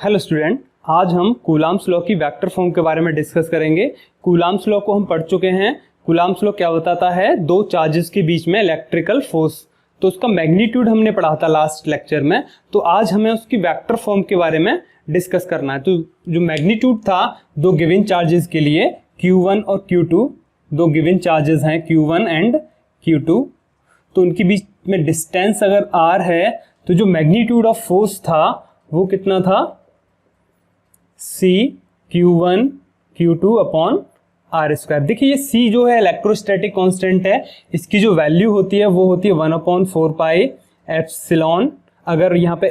Hello student, आज हम coulombs law की वेक्टर फॉर्म के बारे में डिस्कस करेंगे। कूलाम्स लॉ को हम पढ़ चुके हैं। कूलाम्स लॉ क्या बताता है? दो चार्जेस के बीच में इलेक्ट्रिकल फोर्स, तो उसका मैग्नीट्यूड हमने पढ़ा था लास्ट लेक्चर में। तो आज हमें उसकी वेक्टर फॉर्म के बारे में डिस्कस करना है। तो जो मैग्नीट्यूड था दो गिवन चार्जेस के लिए Q1 और Q2, दो गिवन चार्जेस हैं Q1 एंड Q2, तो उनके बीच में डिस्टेंस अगर r है तो जो मैग्नीट्यूड ऑफ फोर्स था वो कितना था? C Q1 Q2 upon R square. देखिए ये C जो है इलेक्ट्रोस्टैटिक कांस्टेंट है, इसकी जो वैल्यू होती है वो होती है 1/4 पाई एप्सिलॉन। अगर यहाँ पे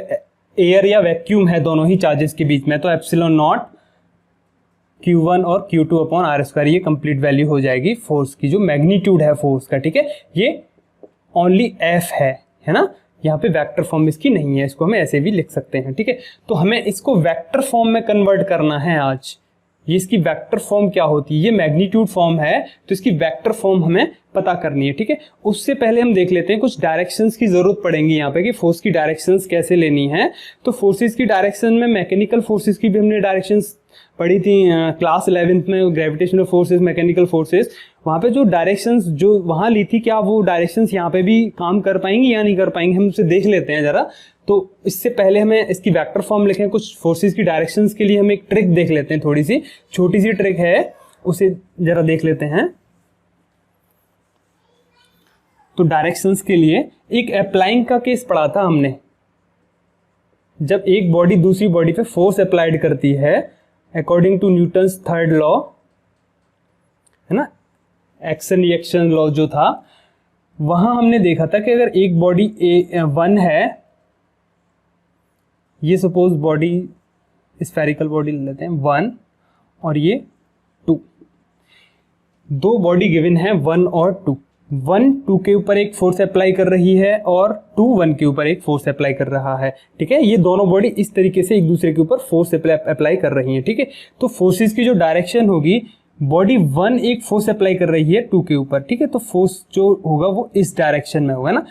एयर या वैक्यूम है दोनों ही चार्जेस के बीच में तो एप्सिलॉन नॉट Q1 और Q2 अपॉन आर स्क्वायर, ये कंप्लीट वैल्यू हो जाएगी फोर्स की, जो मैग्नीट्यूड है फोर्स का। ठीक है, ये ओनली F है ना, यहाँ पे वेक्टर फॉर्म इसकी नहीं है, इसको हम ऐसे भी लिख सकते हैं। ठीक है, तो हमें इसको वेक्टर फॉर्म में कन्वर्ट करना है आज। ये इसकी वेक्टर फॉर्म क्या होती है? ये मैग्नीट्यूड फॉर्म है तो इसकी वेक्टर फॉर्म हमें पता करनी है। ठीक है, उससे पहले हम देख लेते हैं कुछ डायरेक्शंस की जरूरत पड़ेंगी यहाँ पे कि फोर्स की डायरेक्शंस कैसे लेनी है। तो फोर्सेस की डायरेक्शन में मैकेनिकल फोर्सेस की भी हमने डायरेक्शंस पढ़ी थी क्लास 11th में, ग्रेविटेशनल फोर्सेस, मैकेनिकल फोर्सेस। वहाँ पे जो डायरेक्शंस जो वहाँ ली थी, क्या वो डायरेक्शंस यहाँ पे भी काम कर पाएंगी या नहीं कर पाएंगी, हम उसे देख लेते हैं जरा। तो इससे पहले हमें इसकी वेक्टर फॉर्म लिखें, कुछ फोर्सेस की डायरेक्शंस के लिए हम एक ट्रिक देख लेते हैं, थोड़ी सी छोटी सी ट्रिक है, उसे जरा देख लेते हैं। तो डायरेक्शंस के लिए एक अप्लाइंग का केस पढ़ा था हमने। जब एक बॉडी दूसरी बॉडी पे फोर्स अप्लाइड करती है according to Newton's third law, है ना, एक्शन रिएक्शन लॉ जो था, वहां हमने देखा था कि अगर एक बॉडी A1 है, ये सपोज बॉडी स्फेरिकल बॉडी ले लेते हैं 1 और ये 2, दो बॉडी गिवन है 1 और 2। 1 2 के ऊपर एक फोर्स अप्लाई कर रही है और 2 1 के ऊपर एक फोर्स अप्लाई कर रहा है। ठीक है, ये दोनों बॉडी इस तरीके से एक दूसरे के ऊपर फोर्स अप्लाई कर रही है। ठीक है, तो फोर्सेस की जो डायरेक्शन होगी, बॉडी 1 एक फोर्स अप्लाई कर रही है 2 के ऊपर। ठीक है, तो फोर्स जो होगा वो इस डायरेक्शन में होगा ना।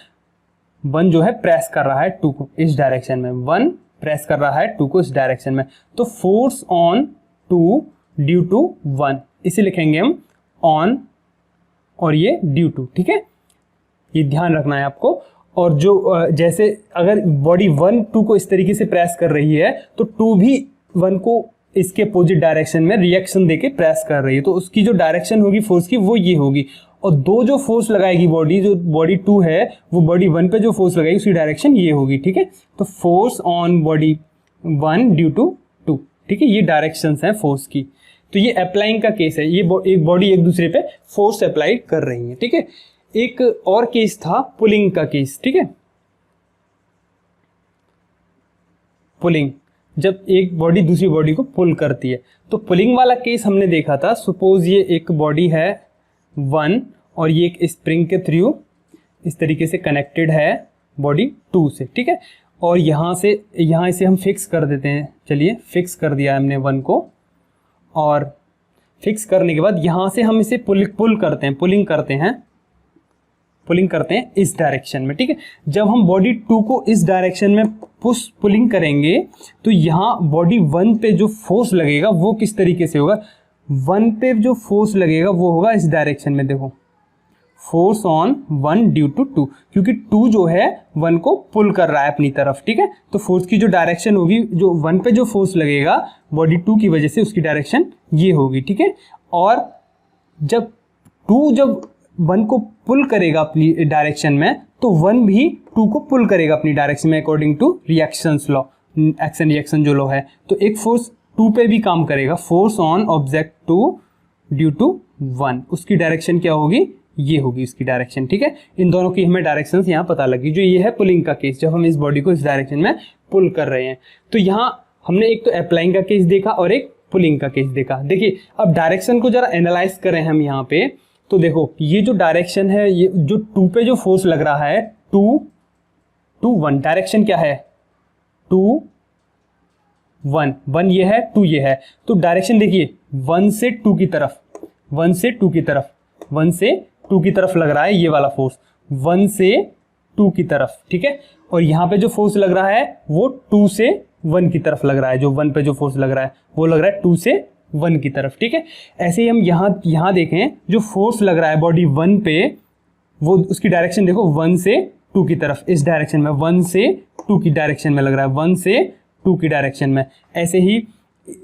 1 जो है प्रेस कर रहा है 2 को इस डायरेक्शन में, 1 प्रेस कर रहा है 2 को इस डायरेक्शन में, तो फोर्स ऑन 2 ड्यू टू 1, इसे लिखेंगे हम ऑन और ये ड्यू टू। ठीक है, ये ध्यान रखना है आपको। और जो जैसे अगर बॉडी 1 2 को इस तरीके से प्रेस कर रही है तो 2 भी 1 को इसके अपोजिट डायरेक्शन में रिएक्शन देके प्रेस कर रही है, तो उसकी जो डायरेक्शन होगी फोर्स की वो ये होगी। और दो जो फोर्स लगाएगी बॉडी, जो बॉडी 2 है वो बॉडी 1 पे जो फोर्स लगाएगी उसकी डायरेक्शन ये होगी। ठीक है, तो force on body 1 due to 2। ठीक है, ये डायरेक्शंस हैं फोर्स की। तो ये अप्लाइंग का केस है, ये एक बॉडी एक दूसरे पे फोर्स अप्लाई कर रही है। ठीक है, एक और केस था पुलिंग का केस। ठीक है, पुलिंग, जब एक बॉडी दूसरी बॉडी को पुल करती है, तो पुलिंग वाला केस हमने देखा था। सपोज ये एक बॉडी है 1 और ये एक स्प्रिंग के थ्रू इस तरीके से कनेक्टेड है बॉडी 2 से। ठीक है, और यहाँ इसे हम फिक्स कर देते हैं। चलिए, फिक्स कर दिया हमने 1 को, और फिक्स करने के बाद यहाँ से हम इसे पुलिंग करते हैं इस डायरेक्शन में। ठीक है, जब हम बॉडी 2 को इस डायरेक्शन में पुलिंग करेंगे तो यहाँ बॉडी 1 पे जो फोर्स लगेगा वो किस तरीके से होगा? 1 पे जो फोर्स लगेगा वो होगा इस डायरेक्शन में। देखो, फोर्स ऑन 1 ड्यू टू 2, क्योंकि 2 जो है 1 को पुल कर रहा है अपनी तरफ। ठीक है, तो फोर्स की जो डायरेक्शन होगी, जो 1 पे जो फोर्स लगेगा बॉडी 2 की वजह से, उसकी डायरेक्शन ये होगी। ठीक है, और जब 1 को पुल करेगा अपनी डायरेक्शन में तो 1 भी 2 को पुल करेगा अपनी डायरेक्शन में according to reactions law, action reaction जो लॉ है। तो एक फोर्स 2 पे भी काम करेगा, force on object 2 due to 1, उसकी डायरेक्शन क्या होगी? ये होगी इसकी डायरेक्शन। ठीक है, इन दोनों की हमें डायरेक्शंस यहाँ पता लगी। जो ये है पुलिंग का केस, जब हम इस बॉडी को इस डायरेक्शन में पुल कर रहे हैं। तो यहाँ हमने एक तो अप्लाइंग का केस देखा और एक पुलिंग का केस देखा। देखिए, अब डायरेक्शन को जरा एनालाइज करें हम यहाँ पे, तो देखो ये जो डायरेक्शन है, ये जो 2 पे जो फोर्स लग रहा है 2 2 1, डायरेक्शन क्या है? 2 1 1 ये है, 2 ये है, तो डायरेक्शन देखिए 1 से 2 की तरफ, 1 से 2 की तरफ, 1 से 2 की तरफ लग रहा है ये वाला फोर्स, 1 से 2 की तरफ। ठीक है, और यहाँ पे जो फोर्स लग रहा है वो 2 से 1 की तरफ लग रहा है, जो 1 पे जो फोर्स लग रहा है वो लग रहा है 2 से 1 की तरफ, ठीक है। ऐसे ही हम यहाँ देखें, जो फोर्स लग रहा है बॉडी 1 पे, वो उसकी डायरेक्शन देखो 1 से 2 की तरफ, इस डायरेक्शन में 1 से 2 की डायरेक्शन में लग रहा है, 1 से 2 की डायरेक्शन में। ऐसे ही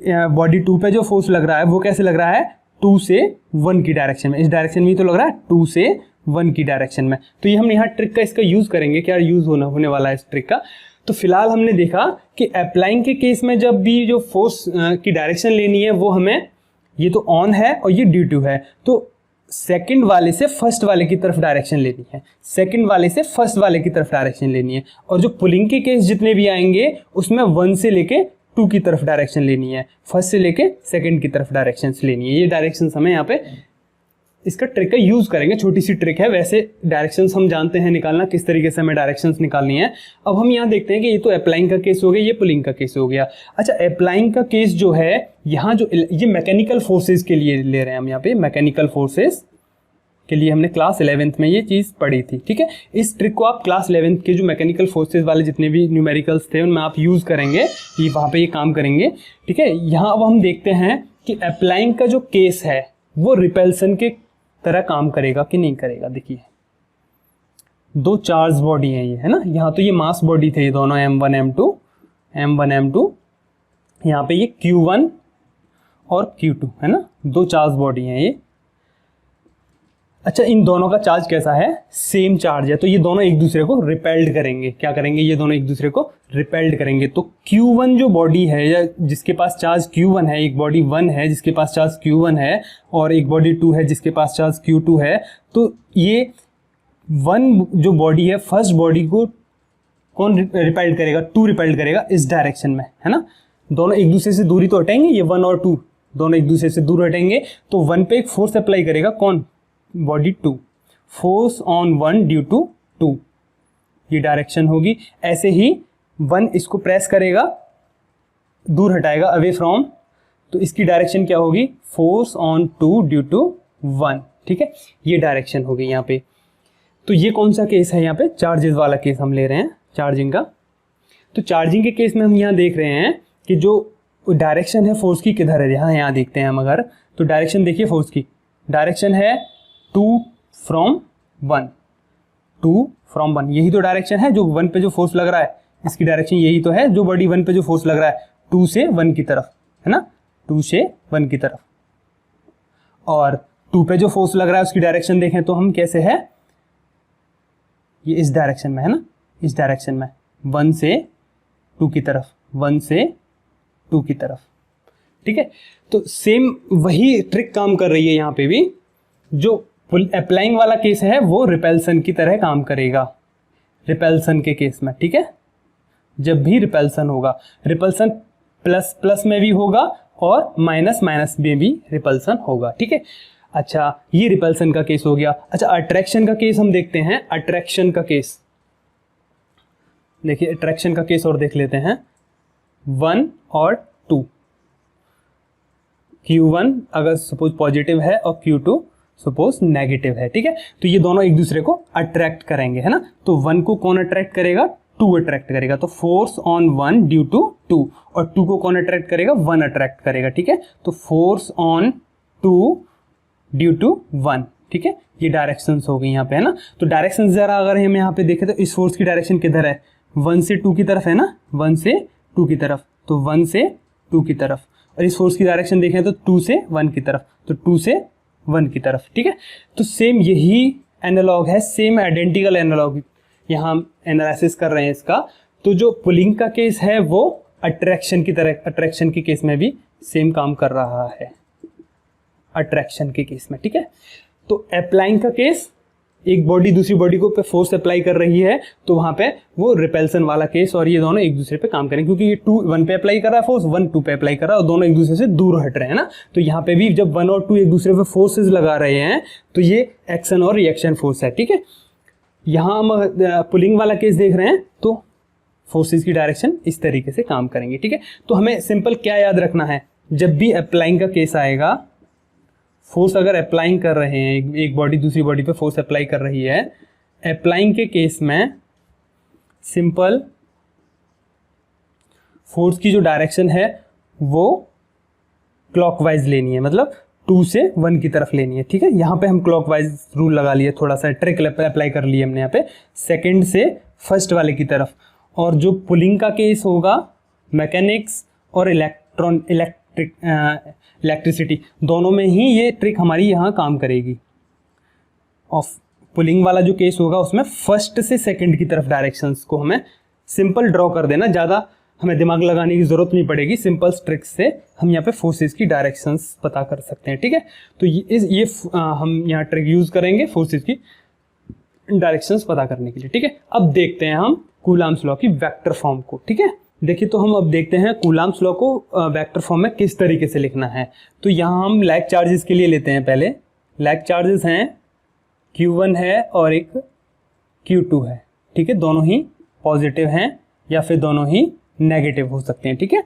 बॉडी 2 पे जो फोर्स लग रहा है वो कैसे लग रहा है, 2 से 1 की डायरेक्शन में, इस डायरेक्शन में ही तो लग रहा है 2 से 1 की डायरेक्शन में। तो ये हम यहाँ ट्रिक का इसका यूज़ करेंगे, क्या यूज़ होने वाला है इस ट्रिक का। तो फिलहाल हमने देखा कि अप्लाइंग के केस में जब भी जो फोर्स की डायरेक्शन लेनी है वो हमें, ये तो ऑन है और ये ड्यू टू है, तो सेकंड वाले से फर्स्ट वाले की तरफ डायरेक्शन लेनी है, सेकंड वाले से फर्स्ट वाले की तरफ डायरेक्शन लेनी है। और जो पुलिंग के केस जितने भी आएंगे उसमें 1 से लेके 2 की तरफ डायरेक्शन लेनी है, फर्स्ट से लेके सेकंड की तरफ डायरेक्शन लेनी है। ये डायरेक्शन हमें यहाँ पे इसका ट्रिक का यूज़ करेंगे, छोटी सी ट्रिक है। वैसे डायरेक्शंस हम जानते हैं निकालना, किस तरीके से हमें डायरेक्शंस निकालनी है। अब हम यहाँ देखते हैं कि ये तो अप्लाइंग का केस हो गया, ये पुलिंग का केस हो गया। अच्छा, अप्लाइंग का केस जो है यहाँ जो ये मैकेनिकल फोर्सेज के लिए ले रहे हैं हम, यहाँ पे मैकेनिकल फोर्सेज के लिए हमने क्लास 11th में ये चीज़ पढ़ी थी, ठीक है। इस ट्रिक को आप क्लास 11th के जो मैकेनिकल फोर्सेज वाले जितने भी न्यूमेरिकल्स थे उनमें आप यूज़ करेंगे, ये वहाँ पे ये काम करेंगे, ठीक है। यहाँ अब हम देखते हैं कि अप्लाइंग का जो केस है वो रिपल्सन के तरह काम करेगा कि नहीं करेगा। देखिए, दो चार्ज बॉडी है ये, है ना। यहाँ तो ये मास बॉडी थे ये दोनों, m1 m2, यहाँ पे ये q1 और q2 है ना, दो चार्ज बॉडी हैं ये। अच्छा, इन दोनों का चार्ज कैसा है, सेम चार्ज है, तो ये दोनों एक दूसरे को रिपेल्ड करेंगे। क्या करेंगे, ये दोनों एक दूसरे को रिपेल्ड करेंगे। तो Q1 जो बॉडी है या जिसके पास चार्ज Q1 है, एक बॉडी 1 है जिसके पास चार्ज Q1 है और एक बॉडी 2 है जिसके पास चार्ज Q2 है, तो ये 1 जो बॉडी है, फर्स्ट बॉडी को कौन रिपेल्ड करेगा, 2 रिपेल्ड करेगा इस डायरेक्शन में, है ना। दोनों एक दूसरे से दूरी तो हटेंगे, ये 1 और 2 दोनों एक दूसरे से दूर हटेंगे, तो 1 पे एक फोर्स अप्लाई करेगा, कौन, body 2, force on 1 due to 2, ये डायरेक्शन होगी। ऐसे ही 1 इसको प्रेस करेगा, दूर हटाएगा, अवे फ्रॉम, तो इसकी डायरेक्शन क्या होगी, फोर्स ऑन 2 ड्यू टू 1, ठीक है, ये डायरेक्शन होगी यहाँ पे। तो ये कौन सा केस है, यहाँ पे चार्जेस वाला केस हम ले रहे हैं, चार्जिंग का। तो चार्जिंग के केस में हम यहाँ देख रहे हैं कि जो डायरेक्शन है फोर्स की किधर है, यहाँ देखते हैं हम अगर, तो डायरेक्शन देखिए, फोर्स की डायरेक्शन है 2 from 1, 2 from 1, यही तो डायरेक्शन है। जो 1 पे जो फोर्स लग रहा है इसकी डायरेक्शन यही तो है, जो बॉडी 1 पे जो फोर्स लग रहा है 2 से 1 की तरफ, है ना, 2 से 1 की तरफ। और 2 पे जो फोर्स लग रहा है उसकी डायरेक्शन देखें तो हम कैसे है, ये इस डायरेक्शन में है ना, इस डायरेक्शन में 1 से 2 की तरफ, 1 से 2 की तरफ, ठीक है। तो सेम वही ट्रिक काम कर रही है यहाँ पे भी। जो अप्लाइंग वाला केस है वो रिपल्सन की तरह काम करेगा, रिपल्सन के केस में, ठीक है। जब भी रिपल्सन होगा, रिपल्सन प्लस प्लस में भी होगा और माइनस माइनस में भी रिपल्सन होगा, ठीक है। अच्छा, ये रिपल्सन का केस हो गया। अच्छा, अट्रैक्शन का केस हम देखते हैं। अट्रैक्शन का केस देखिए, अट्रैक्शन का केस और देख लेते हैं। 1 और 2, Q1 अगर सपोज पॉजिटिव है और Q2 सपोज नेगेटिव है, ठीक है। तो ये दोनों एक दूसरे को अट्रैक्ट करेंगे, है ना। तो 1 को कौन अट्रैक्ट करेगा, 2 अट्रैक्ट करेगा, तो फोर्स ऑन 1 ड्यू टू 2, और 2 को कौन अट्रैक्ट करेगा, 1 अट्रैक्ट करेगा, ठीक है। तो फोर्स ऑन 2 ड्यू टू 1, ठीक है। ये डायरेक्शंस हो गई यहाँ पे, है ना। तो डायरेक्शन जरा अगर हम यहाँ पे देखें तो इस फोर्स की डायरेक्शन किधर है, 1 से 2 की तरफ है ना, 1 से 2 की तरफ, तो 1 से 2 की तरफ। और इस फोर्स की डायरेक्शन देखें तो 2 से 1 की तरफ, तो 2 से 1 की तरफ, ठीक है। तो सेम यही एनालॉग है, सेम आइडेंटिकल एनालॉग यहाँ हम एनालिसिस कर रहे हैं इसका। तो जो पुलिंग का केस है वो अट्रैक्शन की तरह, अट्रैक्शन के केस में भी सेम काम कर रहा है, अट्रैक्शन के केस में, ठीक है। तो अप्लाइंग का केस, एक बॉडी दूसरी बॉडी को पे फोर्स अप्लाई कर रही है, तो वहां पे वो रिपल्सन वाला केस, और ये दोनों एक दूसरे पे काम करेंगे, क्योंकि ये 2 1 पे अप्लाई कर रहा है फोर्स, 1 2 पे अप्लाई कर रहा है, और दोनों एक दूसरे से दूर हट रहे हैं ना। तो यहाँ पे भी जब 1 और 2 एक दूसरे पे फोर्सेज लगा रहे हैं तो ये एक्शन और रिएक्शन फोर्स है, ठीक है। यहाँ हम पुलिंग वाला केस देख रहे हैं तो फोर्सेज की डायरेक्शन इस तरीके से काम करेंगे, ठीक है। तो हमें सिंपल क्या याद रखना है, जब भी अप्लाइंग का केस आएगा, फोर्स अगर अप्लाइंग कर रहे हैं, एक बॉडी दूसरी बॉडी पे फोर्स अप्लाई कर रही है, अप्लाइंग के केस में सिंपल फोर्स की जो डायरेक्शन है वो क्लॉकवाइज लेनी है, मतलब 2 से 1 की तरफ लेनी है, ठीक है। यहाँ पे हम क्लॉकवाइज रूल लगा लिए, थोड़ा सा ट्रिक अप्लाई कर लिए हमने यहाँ पे, सेकंड से फर्स्ट वाले की तरफ। और जो पुलिंग का केस होगा, मैकेनिक्स और इलेक्ट्रिसिटी दोनों में ही ये ट्रिक हमारी यहाँ काम करेगी। और पुलिंग वाला जो केस होगा उसमें फर्स्ट से सेकंड की तरफ डायरेक्शंस को हमें सिंपल ड्रॉ कर देना, ज़्यादा हमें दिमाग लगाने की ज़रूरत नहीं पड़ेगी। सिंपल ट्रिक से हम यहाँ पे फोर्सेस की डायरेक्शंस पता कर सकते हैं, ठीक है। तो ये हम यहाँ ट्रिक यूज़ करेंगे फोर्सेस की डायरेक्शंस पता करने के लिए, ठीक है। अब देखते हैं हम कूलाम्स लॉ की वेक्टर फॉर्म को, ठीक है। देखिए, तो हम अब देखते हैं कूलाम्स लॉ को वेक्टर फॉर्म में किस तरीके से लिखना है। तो यहाँ हम लैग चार्जेस के लिए लेते हैं। पहले लैग चार्जेस हैं Q1 है और एक Q2 है, ठीक है। दोनों ही पॉजिटिव हैं या फिर दोनों ही नेगेटिव हो सकते हैं, ठीक है।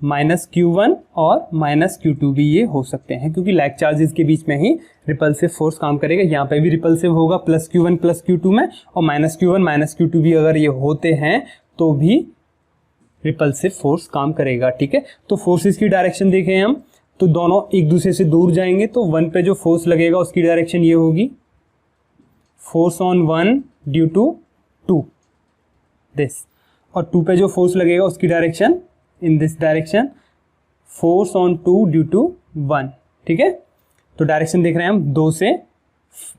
-Q1 और -Q2 भी ये हो सकते हैं, क्योंकि लैग चार्जेस के बीच में ही रिपल्सिव फोर्स काम करेगा। यहाँ पे भी रिपल्सिव होगा +Q1 +Q2 में, और -Q1 -Q2 भी अगर ये होते हैं तो भी रिपल्सिव फोर्स काम करेगा, ठीक है। तो फोर्सेस की डायरेक्शन देखें हम, तो दोनों एक दूसरे से दूर जाएंगे, तो 1 पे जो फोर्स लगेगा उसकी डायरेक्शन ये होगी, force on 1 due to 2 this, और 2 पे जो फोर्स लगेगा उसकी direction in this direction, force on 2 due to 1, ठीक है। तो डायरेक्शन देख रहे हैं हम 2 से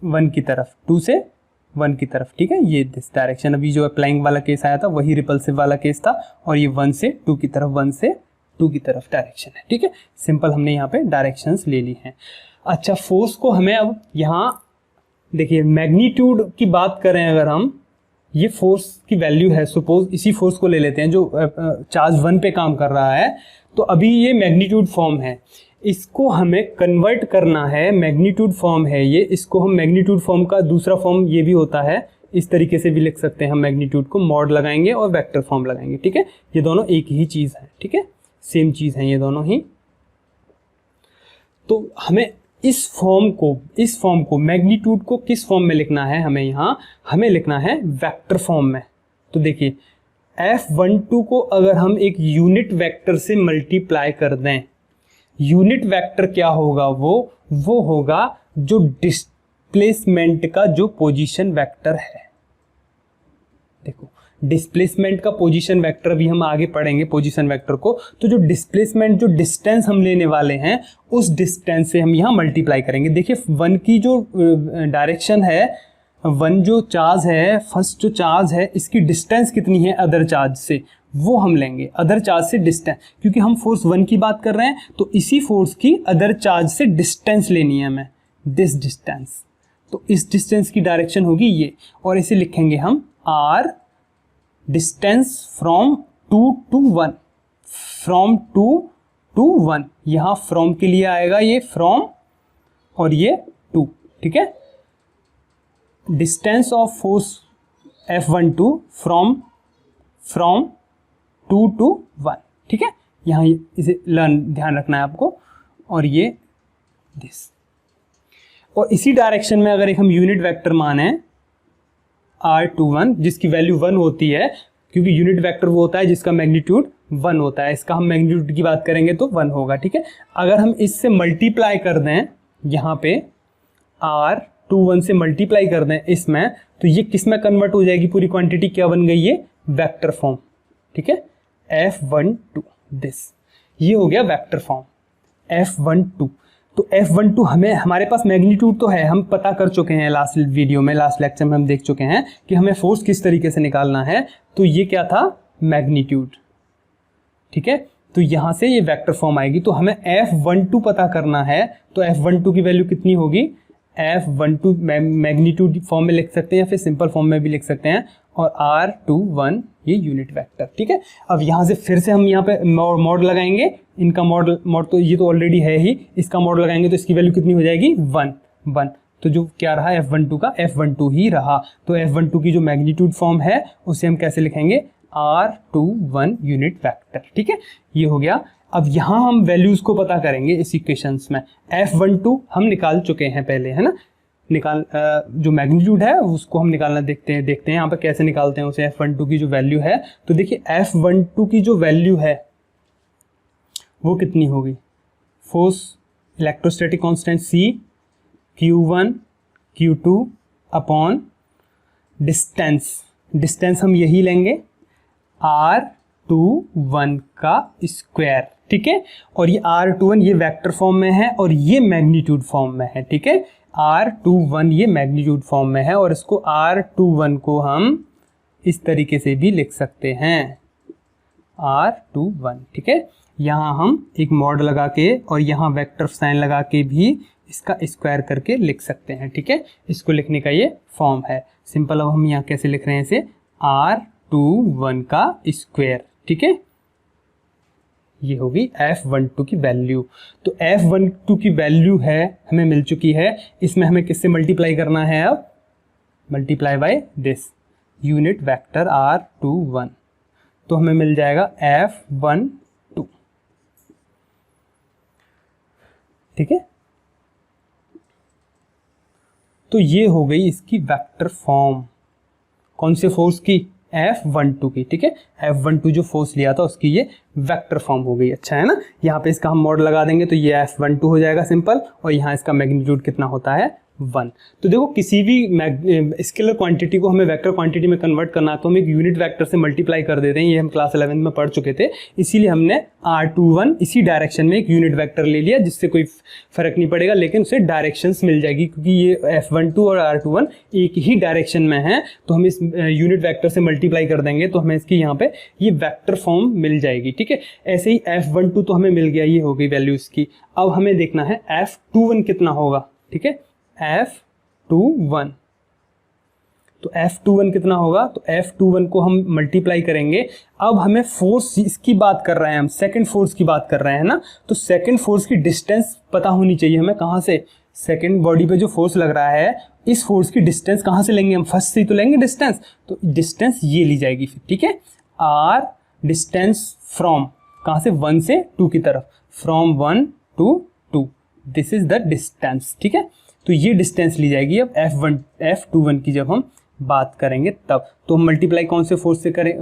1 की तरफ, 2 से 1 की तरफ, ठीक है। ये दिस डायरेक्शन, अभी जो अप्लाइंग वाला केस आया था वही रिपल्सिव वाला केस था, और ये 1 से 2 की तरफ, 1 से 2 की तरफ डायरेक्शन है, ठीक है। सिंपल हमने यहाँ पे डायरेक्शंस ले ली हैं। अच्छा, फोर्स को हमें अब यहाँ देखिए, मैग्नीट्यूड की बात करें अगर हम, ये फोर्स की वैल्यू है, सपोज इसी फोर्स को ले लेते हैं जो चार्ज 1 पे काम कर रहा है, तो अभी ये मैग्नीट्यूड फॉर्म है, इसको हमें कन्वर्ट करना है, मैग्नीट्यूड फॉर्म है ये, इसको हम मैग्नीट्यूड फॉर्म का दूसरा फॉर्म ये भी होता है, इस तरीके से भी लिख सकते हैं हम मैग्नीट्यूड को, मॉड लगाएंगे और वेक्टर फॉर्म लगाएंगे, ठीक है। ये दोनों एक ही चीज़ है, ठीक है, सेम चीज़ है ये दोनों ही। तो हमें इस फॉर्म को मैग्नीट्यूड को किस फॉर्म में लिखना है, हमें लिखना है वेक्टर फॉर्म में। तो देखिए, F12 को अगर हम एक यूनिट वेक्टर से मल्टीप्लाई कर दें, यूनिट वेक्टर क्या होगा, वो होगा जो डिस्प्लेसमेंट का जो पोजीशन वेक्टर है। देखो, डिस्प्लेसमेंट का पोजीशन वेक्टर भी हम आगे पढ़ेंगे, पोजीशन वेक्टर को। तो जो डिस्प्लेसमेंट, जो डिस्टेंस हम लेने वाले हैं, उस डिस्टेंस से हम यहाँ मल्टीप्लाई करेंगे। देखिए, 1 की जो डायरेक्शन है, 1 जो चार्ज है, फर्स्ट जो चार्ज है, इसकी डिस्टेंस कितनी है अदर चार्ज से, वो हम लेंगे, अदर चार्ज से डिस्टेंस, क्योंकि हम फोर्स 1 की बात कर रहे हैं, तो इसी फोर्स की अदर चार्ज से डिस्टेंस लेनी है हमें, दिस डिस्टेंस। तो इस डिस्टेंस की डायरेक्शन होगी ये, और इसे लिखेंगे हम R, distance from 2 to 1, from 2 to 1, यहाँ फ्रॉम के लिए आएगा ये फ्रॉम और ये 2, ठीक है। Distance of force F12 from 2 to 1, ठीक है। यहाँ इसे ध्यान रखना है आपको, और ये दिस, और इसी डायरेक्शन में अगर एक हम यूनिट वेक्टर माने R21, जिसकी वैल्यू 1 होती है, क्योंकि यूनिट वेक्टर वो होता है जिसका मैग्नीट्यूड 1 होता है, इसका हम मैग्नीट्यूड की बात करेंगे तो 1 होगा, ठीक है। अगर हम इससे मल्टीप्लाई कर दें, यहाँ पे R21 से मल्टीप्लाई कर दें इसमें, तो ये किस में कन्वर्ट हो जाएगी, पूरी क्वांटिटी क्या बन गई, ये वेक्टर फॉर्म, ठीक है। F12 दिस, ये हो गया वेक्टर फॉर्म F12। तो F12 हमें, हमारे पास मैग्नीट्यूड तो है, हम पता कर चुके हैं लास्ट वीडियो में, लास्ट लेक्चर में हम देख चुके हैं कि हमें फोर्स किस तरीके से निकालना है। तो ये क्या था, मैग्नीट्यूड, ठीक है। तो यहाँ से ये वेक्टर फॉर्म आएगी, तो हमें F12 पता करना है, तो F12 की वैल्यू कितनी होगी, F12 मैग्नीट्यूड फॉर्म में लिख सकते हैं या फिर सिंपल फॉर्म में भी लिख सकते हैं, और R21 ये यूनिट वेक्टर, ठीक है। अब यहाँ से फिर से हम यहाँ पे मॉड लगाएंगे, इनका मॉड तो ये तो ऑलरेडी है ही, इसका मॉड लगाएंगे तो इसकी वैल्यू कितनी हो जाएगी, 1। तो जो क्या रहा F12 का, F12 ही रहा। तो F12 की जो मैग्नीट्यूड फॉर्म है उसे हम कैसे लिखेंगे, R21 यूनिट वेक्टर, ठीक है। ये हो गया। अब यहाँ हम वैल्यूज को पता करेंगे इस इक्वेशंस में। F12 हम निकाल चुके हैं पहले, है ना, जो मैग्नीट्यूड है उसको हम निकालना देखते हैं यहाँ पे कैसे निकालते हैं उसे। F12 की जो वैल्यू है, तो देखिए F12 की जो वैल्यू है वो कितनी होगी, force electrostatic constant C Q1 Q2 upon distance हम यही लेंगे R21 का स्क्वायर, ठीक है। और ये R21 ये वेक्टर फॉर्म में है और ये मैग्नीट्यूड फॉर्म में है, ठीक है। R21 ये मैग्नीट्यूड फॉर्म में है और इसको R21 को हम इस तरीके से भी लिख सकते हैं, R21, ठीक है। यहाँ हम एक मॉड लगा के और यहाँ वेक्टर साइन लगा के भी इसका स्क्वायर करके लिख सकते हैं, ठीक है। इसको लिखने का ये फॉर्म है सिंपल। अब हम यहाँ कैसे लिख रहे हैं इसे, R21 का स्क्वायर, ठीक है। ये होगी F12 की वैल्यू। तो F12 की वैल्यू है हमें मिल चुकी है, इसमें हमें किससे मल्टीप्लाई करना है, अब multiply by this unit vector R21, तो हमें मिल जाएगा F12, ठीक है। तो ये हो गई इसकी वेक्टर फॉर्म, कौन से फोर्स की, F12 की, ठीक है। F12 जो फोर्स लिया था उसकी ये वेक्टर फॉर्म हो गई, अच्छा है ना। यहाँ पे इसका हम मॉड लगा देंगे तो ये F12 हो जाएगा सिंपल, और यहाँ इसका मैग्नीट्यूड कितना होता है 1। तो देखो किसी भी स्केलर क्वांटिटी को हमें वेक्टर क्वांटिटी में कन्वर्ट करना है तो हम एक यूनिट वेक्टर से मल्टीप्लाई कर देते हैं, ये हम क्लास 11 में पढ़ चुके थे। इसीलिए हमने R21 इसी डायरेक्शन में एक यूनिट वेक्टर ले लिया, जिससे कोई फर्क नहीं पड़ेगा लेकिन उसे डायरेक्शंस मिल जाएगी, क्योंकि ये F12 और R21 एक ही डायरेक्शन में है। तो हम इस यूनिट वेक्टर से मल्टीप्लाई कर देंगे तो हमें इसकी यहाँ पे ये वेक्टर फॉर्म मिल जाएगी, ठीक है। ऐसे ही F12 तो हमें मिल गया, ये हो गई वैल्यू इसकी। अब हमें देखना है F21 कितना होगा, ठीक है। F21, तो F21 कितना होगा, तो F21 को हम मल्टीप्लाई करेंगे। अब हमें फोर्स इसकी बात कर रहे हैं, हम सेकंड फोर्स की बात कर रहे हैं ना, तो सेकंड फोर्स की डिस्टेंस पता होनी चाहिए हमें, कहाँ से, सेकंड बॉडी पे जो फोर्स लग रहा है इस फोर्स की डिस्टेंस कहाँ से लेंगे हम, फर्स्ट से ही तो लेंगे डिस्टेंस, तो डिस्टेंस ये ली जाएगी फिर, ठीक है। R डिस्टेंस फ्रॉम, कहाँ से, 1 से 2 की तरफ, from 1 to 2, this is the distance, ठीक है। तो ये डिस्टेंस ली जाएगी अब F21 की जब हम बात करेंगे तब। तो हम मल्टीप्लाई कौन से फोर्स से करें,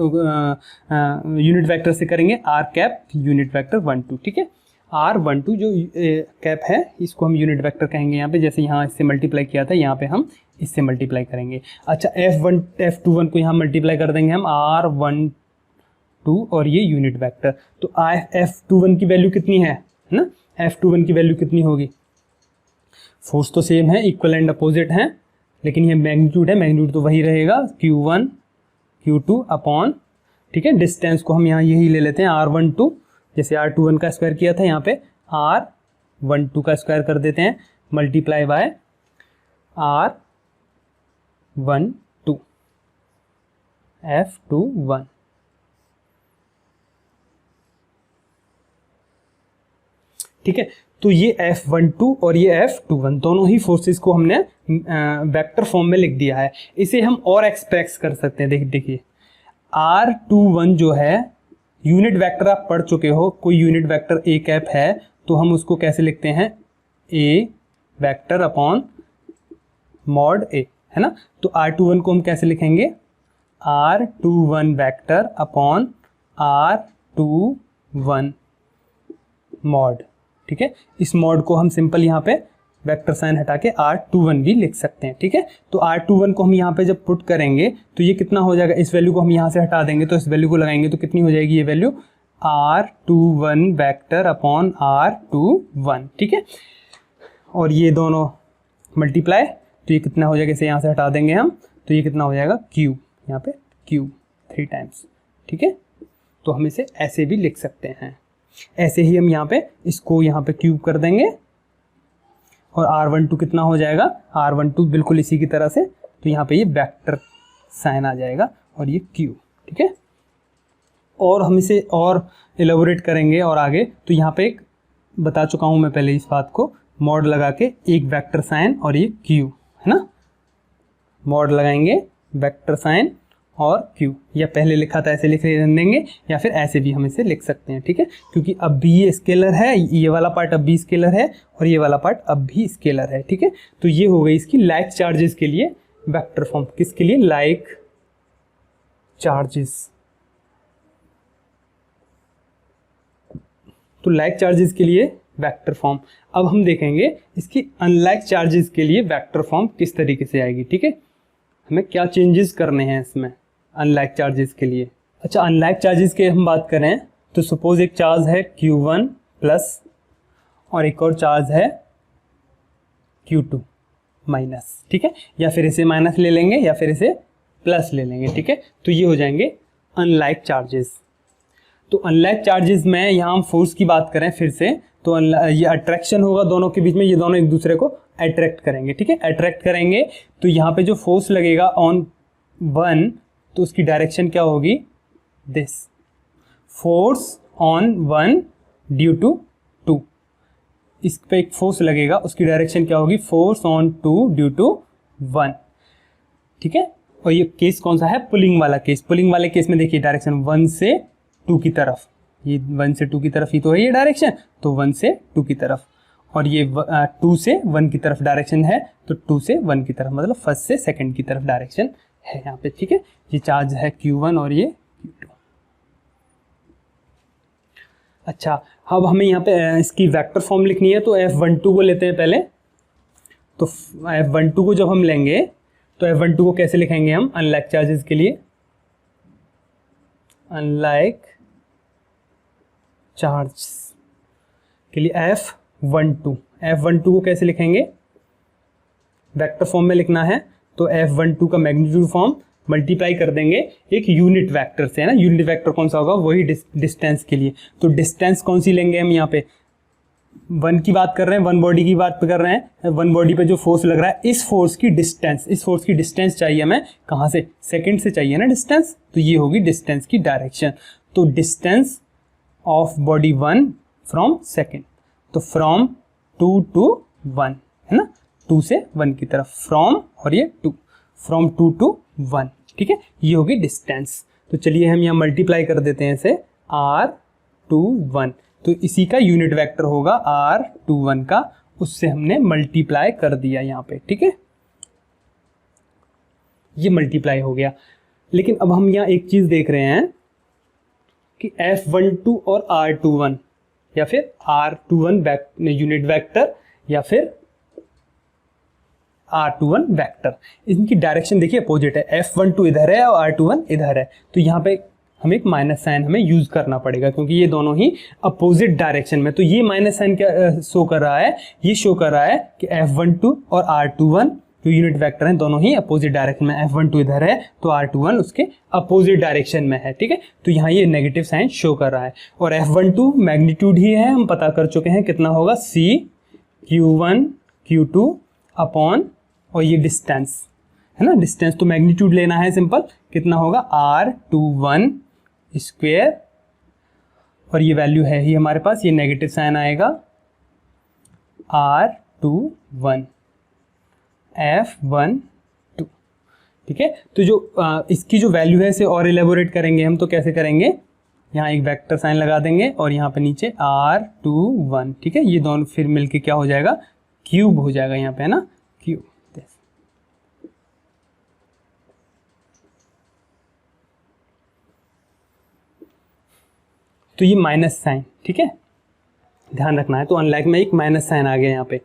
यूनिट वेक्टर से करेंगे, R कैप यूनिट वेक्टर 1 2, ठीक है। R12 जो कैप है इसको हम यूनिट वेक्टर कहेंगे यहाँ पे, जैसे यहाँ इससे मल्टीप्लाई किया था यहाँ पे हम इससे मल्टीप्लाई करेंगे। अच्छा F21 को यहाँ मल्टीप्लाई कर देंगे हम R12 और ये यूनिट वेक्टर, तो F21 की वैल्यू कितनी है ना, F21 की वैल्यू कितनी होगी, फोर्स तो सेम है, इक्वल एंड अपोजिट हैं, लेकिन ये मैग्नीट्यूड है, मैग्नीट्यूड तो वही रहेगा Q1 Q2 अपॉन, ठीक है। डिस्टेंस को हम यहाँ यही ले लेते हैं R12, जैसे R21 का स्क्वायर किया था यहाँ पे R12 का स्क्वायर कर देते हैं, मल्टीप्लाई बाय R12 F21, ठीक है। तो ये F12 और ये F21 दोनों ही फोर्सेस को हमने वेक्टर फॉर्म में लिख दिया है। इसे हम और एक्सप्रेस कर सकते हैं, देखिए R21 जो है यूनिट वेक्टर आप पढ़ चुके हो, कोई यूनिट वेक्टर A कैप है तो हम उसको कैसे लिखते हैं, A vector upon mod A, है ना। तो R21 को हम कैसे लिखेंगे, R21 vector upon R21 mod, ठीक है। इस मॉड को हम सिंपल यहाँ पे वेक्टर साइन हटा के R21 भी लिख सकते हैं, ठीक है। तो R21 को हम यहाँ पे जब पुट करेंगे तो ये कितना हो जाएगा, इस वैल्यू को हम यहाँ से हटा देंगे तो इस वैल्यू को लगाएंगे तो कितनी हो जाएगी ये value, R21 vector upon R21, ठीक है। और ये दोनों मल्टीप्लाई, तो ये कितना हो जाएगा, इसे यहाँ से हटा देंगे हम तो ये कितना हो जाएगा Q, यहाँ पे Q 3 टाइम्स, ठीक है। तो हम इसे ऐसे भी लिख सकते हैं, ऐसे ही हम यहाँ पे इसको यहाँ पे क्यूब कर देंगे और R12 कितना हो जाएगा, R12 बिल्कुल इसी की तरह से, तो यहाँ पे ये वेक्टर साइन आ जाएगा और ये क्यूब, ठीक है। और हम इसे और एलोबोरेट करेंगे और आगे, तो यहाँ पे एक बता चुका हूँ मैं पहले इस बात को, मॉड लगा के एक वेक्टर साइन और ये क्यूब, है ना। मॉड लगाएंगे वेक्टर साइन और Q, या पहले लिखा था ऐसे लिख देंगे या फिर ऐसे भी हम इसे लिख सकते हैं, ठीक है, क्योंकि अब भी ये स्केलर है, ये वाला पार्ट अब भी स्केलर है और ये वाला पार्ट अब भी स्केलर है, ठीक है। तो ये हो गई इसकी लाइक चार्जेस के लिए वेक्टर फॉर्म। किसके लिए? Like charges. तो लाइक चार्जेस के लिए वेक्टर फॉर्म। अब हम देखेंगे इसकी अनलाइक चार्जेस के लिए वेक्टर फॉर्म किस तरीके से आएगी, ठीक है। हमें क्या चेंजेस करने हैं इसमें अनलाइक चार्जेस के लिए। अच्छा, अनलाइक चार्जेस के हम बात करें तो सपोज एक चार्ज है Q1 प्लस और एक और चार्ज है Q2 माइनस, ठीक है, या फिर इसे माइनस ले लेंगे या फिर इसे प्लस ले लेंगे, ठीक है। तो ये हो जाएंगे अनलाइक चार्जेस। तो अनलाइक चार्जेस में यहाँ हम फोर्स की बात करें फिर से, तो ये अट्रैक्शन होगा दोनों के बीच में, ये दोनों एक दूसरे को अट्रैक्ट करेंगे, ठीक है। अट्रैक्ट करेंगे तो यहाँ पे जो फोर्स लगेगा ऑन वन, तो उसकी डायरेक्शन क्या होगी? This force on one due to two. इस पे एक फोर्स लगेगा, उसकी डायरेक्शन क्या होगी? Force on two due to one, ठीक है। और ये केस कौन सा है? पुलिंग वाला केस। पुलिंग वाले केस में देखिए डायरेक्शन 1 से 2 की तरफ, ये 1 से 2 की तरफ ही तो है ये डायरेक्शन, तो 1 से 2 की तरफ, और ये 2 से 1 की तरफ डायरेक्शन है, तो 2 से 1 की तरफ, मतलब फर्स्ट से सेकंड की तरफ डायरेक्शन है यहाँ पे, ठीक है। ये चार्ज है Q1 और ये Q2। अच्छा, अब हमें यहाँ पे इसकी वेक्टर फॉर्म लिखनी है, तो F12 को लेते हैं पहले। तो F12 को जब हम लेंगे तो F12 को कैसे लिखेंगे हम अनलाइक चार्जेस के लिए? अनलाइक चार्ज के लिए F12 को कैसे लिखेंगे? वेक्टर फॉर्म में लिखना है, तो F12 का मैग्नीट्यूड फॉर्म मल्टीप्लाई कर देंगे एक यूनिट वेक्टर से, है ना। यूनिट वेक्टर कौन सा होगा? वही डिस्टेंस के लिए। तो डिस्टेंस कौन सी लेंगे हम? यहाँ पे 1 की बात कर रहे हैं, 1 बॉडी की बात कर रहे हैं। 1 बॉडी पे जो फोर्स लग रहा है, इस फोर्स की डिस्टेंस चाहिए हमें कहाँ से? सेकंड से चाहिए ना डिस्टेंस, तो ये होगी डिस्टेंस की डायरेक्शन। तो distance of body 1 from second, तो फ्रॉम 2 to 1, है ना, 2 से 1 की तरफ, फ्रॉम और ये 2, फ्रॉम 2 to 1, ठीक है, ये होगी डिस्टेंस। तो चलिए हम यहाँ मल्टीप्लाई कर देते हैं इसे R21, तो इसी का यूनिट वेक्टर होगा R21 का, उससे हमने मल्टीप्लाई कर दिया यहाँ पे, ठीक है, ये मल्टीप्लाई हो गया। लेकिन अब हम यहाँ एक चीज देख रहे हैं कि F12 और R21 या फिर R21 यूनिट वेक्टर या फिर R21 वेक्टर, इनकी डायरेक्शन देखिए अपोजिट है। F12 इधर है और R21 इधर है, तो यहाँ पे हमें एक माइनस साइन हमें यूज करना पड़ेगा, क्योंकि ये दोनों ही अपोजिट डायरेक्शन में। तो ये माइनस साइन क्या शो कर रहा है? ये शो कर रहा है कि F12 और R21 जो यूनिट वेक्टर हैं दोनों ही अपोजिट डायरेक्शन में। F12 इधर है तो R21 उसके अपोजिट डायरेक्शन में है, ठीक है। तो यहाँ ये नेगेटिव साइन शो कर रहा है। और F12 मैग्नीट्यूड ही है, हम पता कर चुके हैं कितना होगा, C Q1 Q2 अपॉन, और ये डिस्टेंस है ना, डिस्टेंस तो मैग्नीट्यूड लेना है सिंपल, कितना होगा R21 स्क्वायर, और ये वैल्यू है ही हमारे पास, ये नेगेटिव साइन आएगा R21 F12, ठीक है। तो जो इसकी जो वैल्यू है इसे और एलेबोरेट करेंगे हम, तो कैसे करेंगे? यहाँ एक वेक्टर साइन लगा देंगे और यहाँ पे नीचे R21, ठीक है। ये दोनों फिर मिलके क्या हो जाएगा? क्यूब हो जाएगा यहाँ पे, है ना, क्यूब। तो ये माइनस साइन, ठीक है, ध्यान रखना है। तो अनलाइक में एक माइनस साइन आ गया यहाँ पे,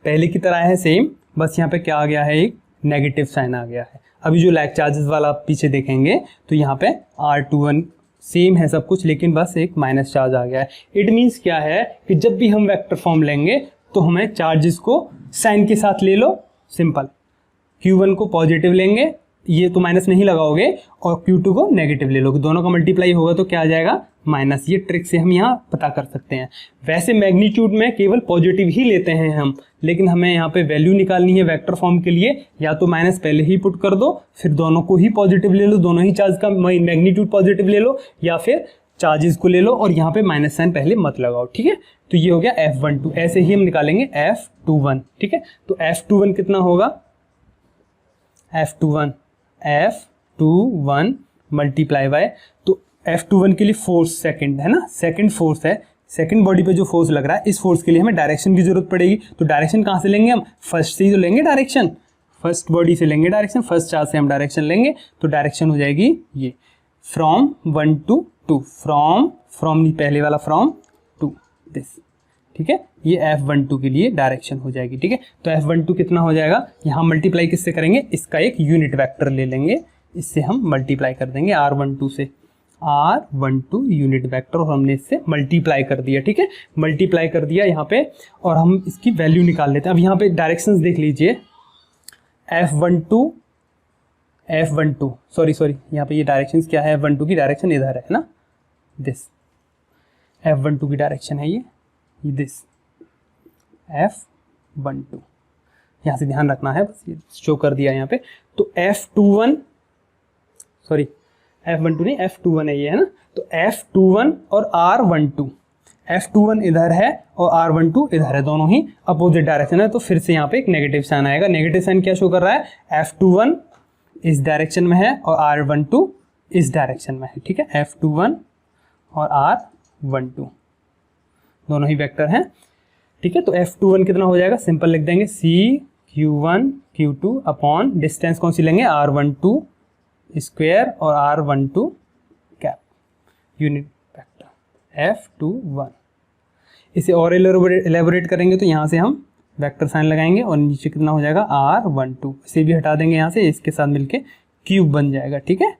पहले की तरह है सेम, बस यहाँ पे क्या आ गया है? एक नेगेटिव साइन आ गया है। अभी जो लाइक चार्जेस वाला आप पीछे देखेंगे तो यहाँ पे R21 सेम है सब कुछ, लेकिन बस एक माइनस चार्ज आ गया है। इट मीन्स क्या है कि जब भी हम वेक्टर फॉर्म लेंगे तो हमें चार्जेस को साइन के साथ ले लो, सिंपल। Q1 को पॉजिटिव लेंगे, ये तो माइनस नहीं लगाओगे, और Q2 को नेगेटिव ले लो, दोनों का मल्टीप्लाई होगा तो क्या आ जाएगा? माइनस। ये ट्रिक से हम यहाँ पता कर सकते हैं। वैसे मैग्नीट्यूड में केवल पॉजिटिव ही लेते हैं हम, लेकिन हमें यहाँ पे वैल्यू निकालनी है वेक्टर फॉर्म के लिए, या तो माइनस पहले ही पुट कर दो, फिर दोनों को ही पॉजिटिव ले लो, दोनों ही चार्ज का मैग्नीट्यूड पॉजिटिव ले लो, या फिर चार्जेस को ले लो और यहाँ पे माइनस साइन पहले मत लगाओ, ठीक है। तो ये हो गया F12। ऐसे ही हम निकालेंगे F21, ठीक है। तो F21 कितना होगा? F21 F21 मल्टीप्लाई बाय, तो F21 के लिए फोर्स सेकंड है ना, सेकंड फोर्स है, सेकंड बॉडी पे जो फोर्स लग रहा है, इस फोर्स के लिए हमें डायरेक्शन की जरूरत पड़ेगी। तो डायरेक्शन कहाँ से लेंगे हम, फर्स्ट से ही तो लेंगे डायरेक्शन, फर्स्ट बॉडी से लेंगे डायरेक्शन, फर्स्ट चार्ज से हम डायरेक्शन लेंगे। तो डायरेक्शन हो जाएगी ये फ्रॉम 1 to 2, फ्रॉम नहीं, पहले वाला फ्रॉम टू दिस, ठीक है। ये F12 के लिए डायरेक्शन हो जाएगी, ठीक है। तो F12 कितना हो जाएगा, यहाँ मल्टीप्लाई किससे करेंगे, इसका एक यूनिट वेक्टर ले लेंगे, इससे हम मल्टीप्लाई कर देंगे R12 से, R12 यूनिट वेक्टर, और हमने इससे मल्टीप्लाई कर दिया, ठीक है। मल्टीप्लाई कर दिया यहाँ पे, और हम इसकी वैल्यू निकाल लेते हैं। अब यहाँ पे डायरेक्शंस देख लीजिए, F12 सॉरी यहाँ पे ये डायरेक्शंस क्या है, F12 की डायरेक्शन इधर है ना, दिस F12 की डायरेक्शन है ये दिस F12, यहाँ से ध्यान रखना है, बस ये शो कर दिया यहाँ पे। तो F12 नहीं, F21 है ये, है ना। तो F21 और R12, F21 इधर है और R12 इधर है, दोनों ही अपोजिट डायरेक्शन है। तो फिर से यहाँ पे एक नेगेटिव साइन आएगा। नेगेटिव साइन क्या शो कर रहा है, F21 इस डायरेक्शन में है और R12 इस डायरेक्शन में है, ठीक है। F21 और R12 दोनों ही वेक्टर हैं, ठीक है। तो F21 कितना हो जाएगा, सिंपल लिख देंगे CQ1 Q2 अपॉन डिस्टेंस कौन सी लेंगे, R12 स्क्वायर और R12 cap, unit vector F21। इसे और एलेबोरेट करेंगे तो यहाँ से हम वेक्टर साइन लगाएंगे और नीचे कितना हो जाएगा R12, इसे भी हटा देंगे यहाँ से, इसके साथ मिलके क्यूब बन जाएगा, ठीक है।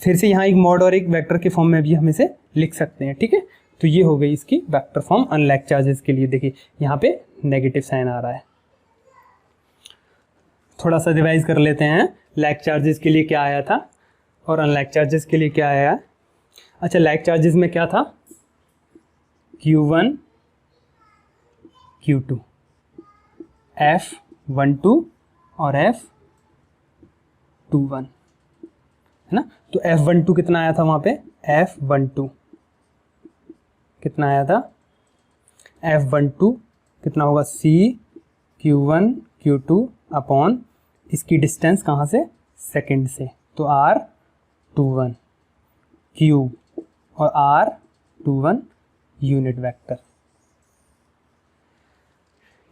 फिर से यहाँ एक मॉड और एक वेक्टर के फॉर्म में भी हम इसे लिख सकते हैं, ठीक है। तो ये हो गई इसकी वेक्टर फॉर्म अनलैक चार्जेस के लिए। देखिए यहाँ पे नेगेटिव साइन आ रहा है, थोड़ा सा रिवाइज कर लेते हैं। लैक चार्जेस के लिए क्या आया था और अनलैक चार्जेस के लिए क्या आया। अच्छा, लैक चार्जेस में क्या था, Q1 Q2 F12 और F21, है ना। तो F12 कितना आया था वहाँ पे, F12 कितना आया था, F12 कितना होगा, CQ1 Q2 अपॉन इसकी डिस्टेंस कहाँ से, सेकंड से, तो R21 क्यूब और R21 यूनिट वेक्टर,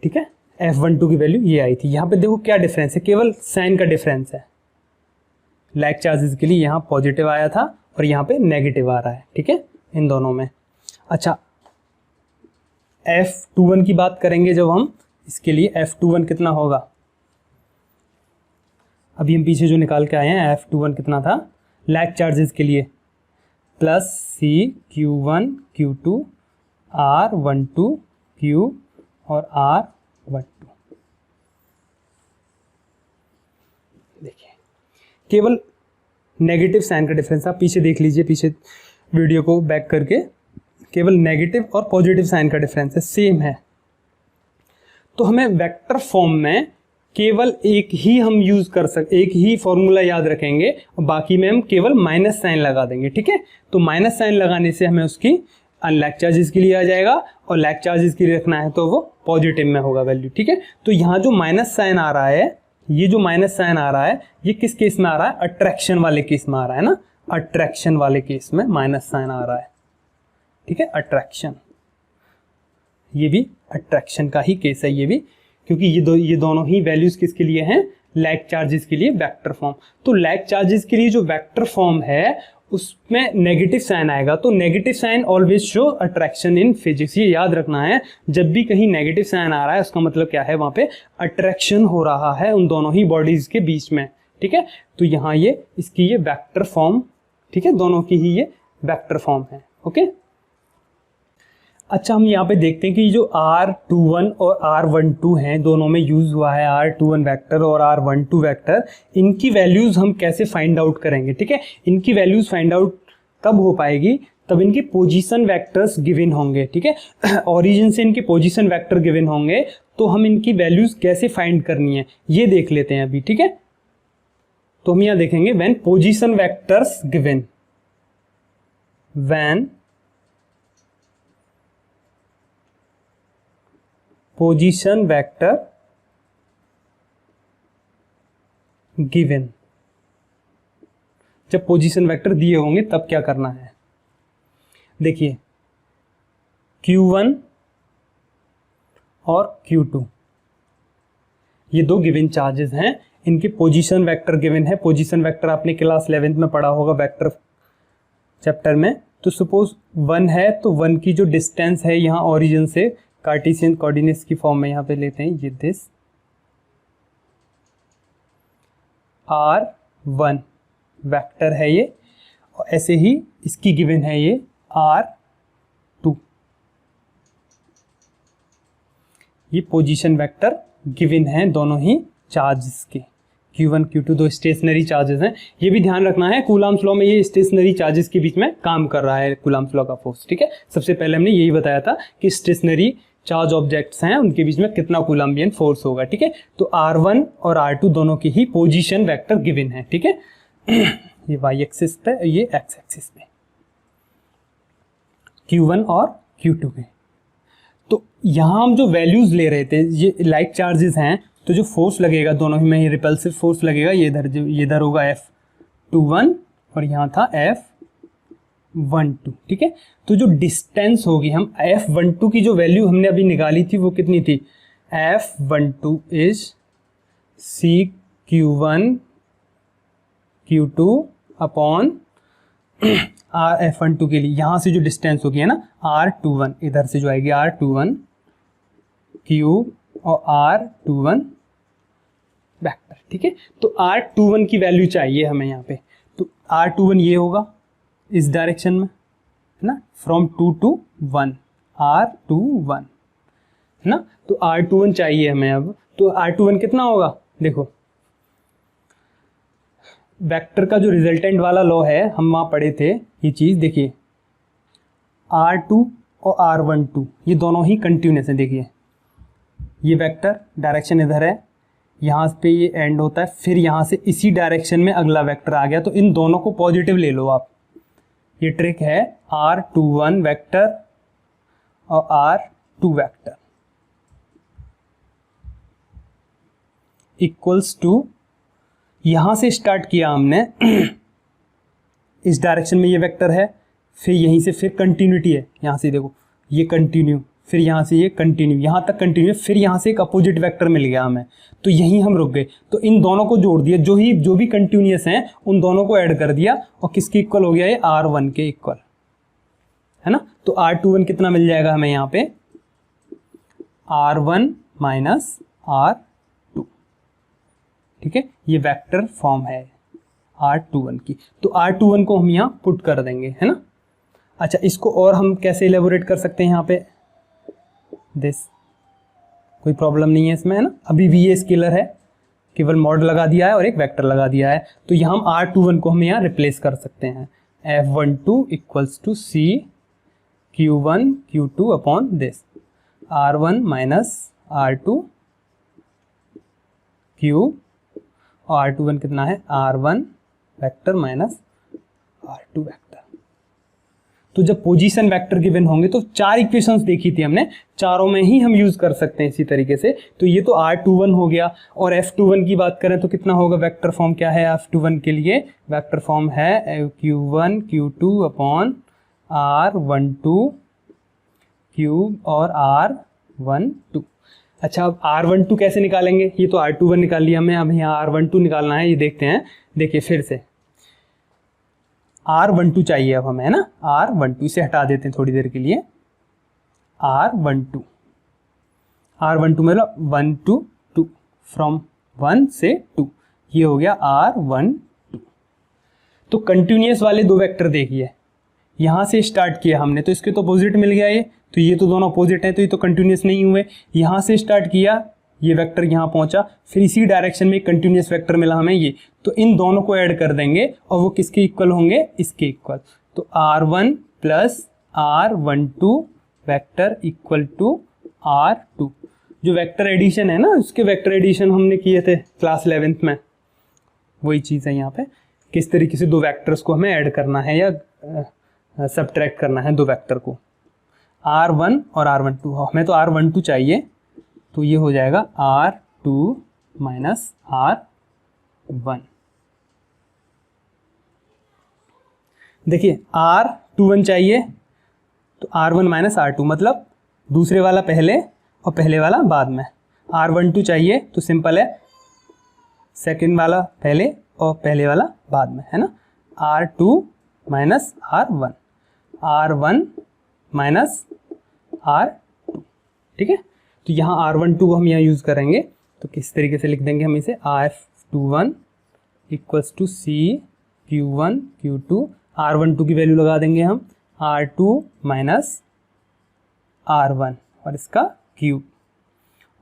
ठीक है। F12 की वैल्यू ये आई थी। यहाँ पे देखो क्या डिफरेंस है, केवल साइन का डिफरेंस है। लैक चार्जेस के लिए यहाँ पॉजिटिव आया था और यहाँ पे नेगेटिव आ रहा है, ठीक है, इन दोनों में। अच्छा, F21 की बात करेंगे जब हम, इसके लिए F21 कितना होगा, अभी हम पीछे जो निकाल के आए हैं, F21 कितना था लैक चार्जेस के लिए, plus CQ1 Q2 R12 Q और R12। देखिए केवल नेगेटिव साइन का डिफरेंस, आप पीछे देख लीजिए, पीछे वीडियो को बैक करके, केवल नेगेटिव और पॉजिटिव साइन का डिफरेंस है, सेम है। तो हमें वेक्टर फॉर्म में केवल एक ही हम यूज कर सकते, एक ही फॉर्मूला याद रखेंगे और बाकी में हम केवल माइनस साइन लगा देंगे, ठीक है। तो माइनस साइन लगाने से हमें उसकी अनलैक चार्जेस के लिए आ जाएगा और लैक चार्जेस के लिए रखना है तो वो पॉजिटिव में होगा वैल्यू, ठीक है। तो यहाँ जो माइनस साइन आ रहा है, ये जो माइनस साइन आ रहा है, ये किस केस में आ रहा है, अट्रैक्शन वाले केस में आ रहा है ना, अट्रैक्शन वाले केस में माइनस साइन आ रहा है, ठीक है, अट्रैक्शन। ये भी अट्रैक्शन का ही केस है ये भी, क्योंकि ये दोनों ही वैल्यूज किसके लिए हैं, लैक चार्जेस के लिए वेक्टर फॉर्म। तो लैक चार्जेस के लिए जो वेक्टर फॉर्म है उसमें नेगेटिव साइन आएगा, तो negative sign always show attraction in physics, ये याद रखना है। जब भी कहीं नेगेटिव साइन आ रहा है उसका मतलब क्या है, वहां पे अट्रैक्शन हो रहा है उन दोनों ही बॉडीज के बीच में, ठीक है। तो यहाँ ये इसकी ये वेक्टर फॉर्म, ठीक है, दोनों की ही ये वेक्टर फॉर्म है, ओके। अच्छा, हम यहाँ पे देखते हैं कि जो R21 और R12 हैं, दोनों में यूज हुआ है R21 वेक्टर और R12 वेक्टर, इनकी वैल्यूज हम कैसे फाइंड आउट करेंगे, ठीक है। इनकी वैल्यूज फाइंड आउट कब हो पाएगी, तब इनकी पोजीशन वेक्टर्स गिवन होंगे, ठीक है। ओरिजिन से इनके पोजीशन वेक्टर गिवन होंगे, तो हम इनकी वैल्यूज कैसे फाइंड करनी है ये देख लेते हैं अभी, ठीक है। तो हम यहाँ देखेंगे when position vectors given, when position vector given, जब पोजीशन वेक्टर दिए होंगे तब क्या करना है। देखिए Q1 और Q2 ये दो गिवन चार्जेस हैं, इनके पोजीशन वेक्टर गिवन है। पोजीशन वेक्टर आपने क्लास 11th में पढ़ा होगा वेक्टर चैप्टर में। तो सपोज 1 है तो 1 की जो डिस्टेंस है यहाँ ओरिजिन से, कार्टेशियन कोऑर्डिनेट्स की फॉर्म में यहाँ पे लेते हैं, ये दिस R1 वेक्टर है ये, और ऐसे ही इसकी गिवन है ये R2। ये पोजीशन वेक्टर गिवन है दोनों ही चार्जेस के, Q1 Q2 दो स्टेशनरी चार्जेस हैं। ये भी ध्यान रखना है कूलम्ब्स लॉ में ये स्टेशनरी चार्जेस के बीच में काम कर रहा है कूलम्ब्स लॉ का फोर्स, ठीक है। सबसे पहले हमने यही बताया था कि स्टेशनरी चार्ज ऑब्जेक्ट्स हैं उनके बीच में कितना कूलम्बियन फोर्स होगा, ठीक है। तो R1 और R2 दोनों की ही पोजीशन वेक्टर गिवन है, ठीक है। ये y एक्सिस पे, ये x एक्सिस पे, Q1 और Q2 के। तो यहाँ हम जो वैल्यूज ले रहे थे, ये लाइक चार्जेस हैं, तो जो फोर्स लगेगा दोनों ही में, ये रिपल्सिव फोर्स लगेगा, ये इधर होगा F21 और यहाँ था F12, ठीक है। तो जो डिस्टेंस होगी, हम F12 की जो वैल्यू हमने अभी निकाली थी वो कितनी थी, F12 is CQ1 Q2 upon F12 के लिए यहाँ से जो डिस्टेंस होगी है ना R21, इधर से जो आएगी R21 Q और R21 वेक्टर, ठीक है। तो R21 की वैल्यू चाहिए हमें यहाँ पे, तो R21 ये होगा इस डायरेक्शन में, है ना, फ्रॉम 2 to 1, R21, है ना। तो R21 चाहिए हमें अब। तो R21 कितना होगा, देखो वेक्टर का जो रिजल्टेंट वाला लॉ है, हम वहाँ पढ़े थे ये चीज़, देखिए R2 और R12 ये दोनों ही कंटिन्यूस हैं। देखिए ये वेक्टर डायरेक्शन इधर है, यहाँ पे ये एंड होता है, फिर यहाँ से इसी डायरेक्शन में अगला वेक्टर आ गया, तो इन दोनों को पॉजिटिव ले लो आप। ये ट्रिक है, R21 वेक्टर और R2 वेक्टर इक्वल्स टू, यहाँ से स्टार्ट किया हमने इस डायरेक्शन में ये वेक्टर है, फिर यहीं से फिर कंटिन्यूटी है, यहाँ से देखो ये कंटिन्यू, फिर यहाँ से ये कंटिन्यू, यहाँ तक कंटिन्यू, फिर यहाँ से एक अपोजिट वेक्टर मिल गया हमें, तो यहीं हम रुक गए। तो इन दोनों को जोड़ दिया, जो भी कंटिन्यूस हैं उन दोनों को ऐड कर दिया, और किसके इक्वल हो गया ये R1 के इक्वल, है ना। तो R21 कितना मिल जाएगा हमें यहाँ पे, R1 माइनस R2, ठीक है। ये वेक्टर फॉर्म है R21 की, तो R21 को हम यहाँ पुट कर देंगे, है ना। अच्छा, इसको और हम कैसे इलेबोरेट कर सकते हैं यहाँ पे, दिस कोई प्रॉब्लम नहीं है इसमें, है ना। अभी भी ये स्केलर है, केवल मॉड लगा दिया है और एक वेक्टर लगा दिया है, तो यहाँ हम R21 को हम यहाँ रिप्लेस कर सकते हैं, F12 equals to C Q1 Q2 upon this R1 minus R2 Q, और R21 कितना है, R1 vector minus R2 vector. तो जब पोजीशन वेक्टर गिवन होंगे तो 4 इक्वेशंस देखी थी हमने, चारों में ही हम यूज कर सकते हैं इसी तरीके से। तो ये तो R21 हो गया, और F21 की बात करें तो कितना होगा, वेक्टर फॉर्म क्या है F21 के लिए, वेक्टर फॉर्म है Q1 Q2 upon R12 Q और R12। अच्छा, अब R12 कैसे निकालेंगे, ये तो R21 निकाल लिया हमने, अब यहाँ R12 निकालना है, ये देखते हैं। देखिए फिर से R12 चाहिए अब हमें, है ना, R12, इसे हटा देते हैं थोड़ी देर के लिए, R12 मतलब 1 to 2, फ्रॉम 1 से 2, ये हो गया R12। तो कंटिन्यूस वाले दो वेक्टर देखिए, यहाँ से स्टार्ट किया हमने तो इसके तो अपोजिट मिल गया ये, तो ये तो दोनों अपोजिट हैं, तो ये तो कंटिन्यूस नहीं हुए। यहाँ से स्टार्ट किया, ये वेक्टर यहाँ पहुँचा, फिर इसी डायरेक्शन में एक कंटिन्यूस वेक्टर मिला हमें ये, तो इन दोनों को ऐड कर देंगे और वो किसके इक्वल होंगे, इसके इक्वल। तो R1 plus R12 vector equal to R2। जो वेक्टर एडिशन है ना, उसके वेक्टर एडिशन हमने किए थे क्लास 11th में, वही चीज़ है यहाँ पे, किस तरीके से दो वेक्टर्स को हमें ऐड करना है या सबट्रैक्ट करना है दो वेक्टर को, R1 और R12। हमें तो R12 चाहिए, तो ये हो जाएगा R2 माइनस R1। देखिए R21 चाहिए तो R1 माइनस R2, मतलब दूसरे वाला पहले और पहले वाला बाद में। R12 चाहिए तो सिंपल है, सेकेंड वाला पहले और पहले वाला बाद में, है ना। R2 minus R1, R1 minus R2, ठीक है। तो यहाँ R12 हम यहाँ यूज़ करेंगे तो किस तरीके से लिख देंगे हम इसे, F21 equals to C Q1 Q2, R12 की वैल्यू लगा देंगे हम R2 माइनस R1 और इसका क्यूब,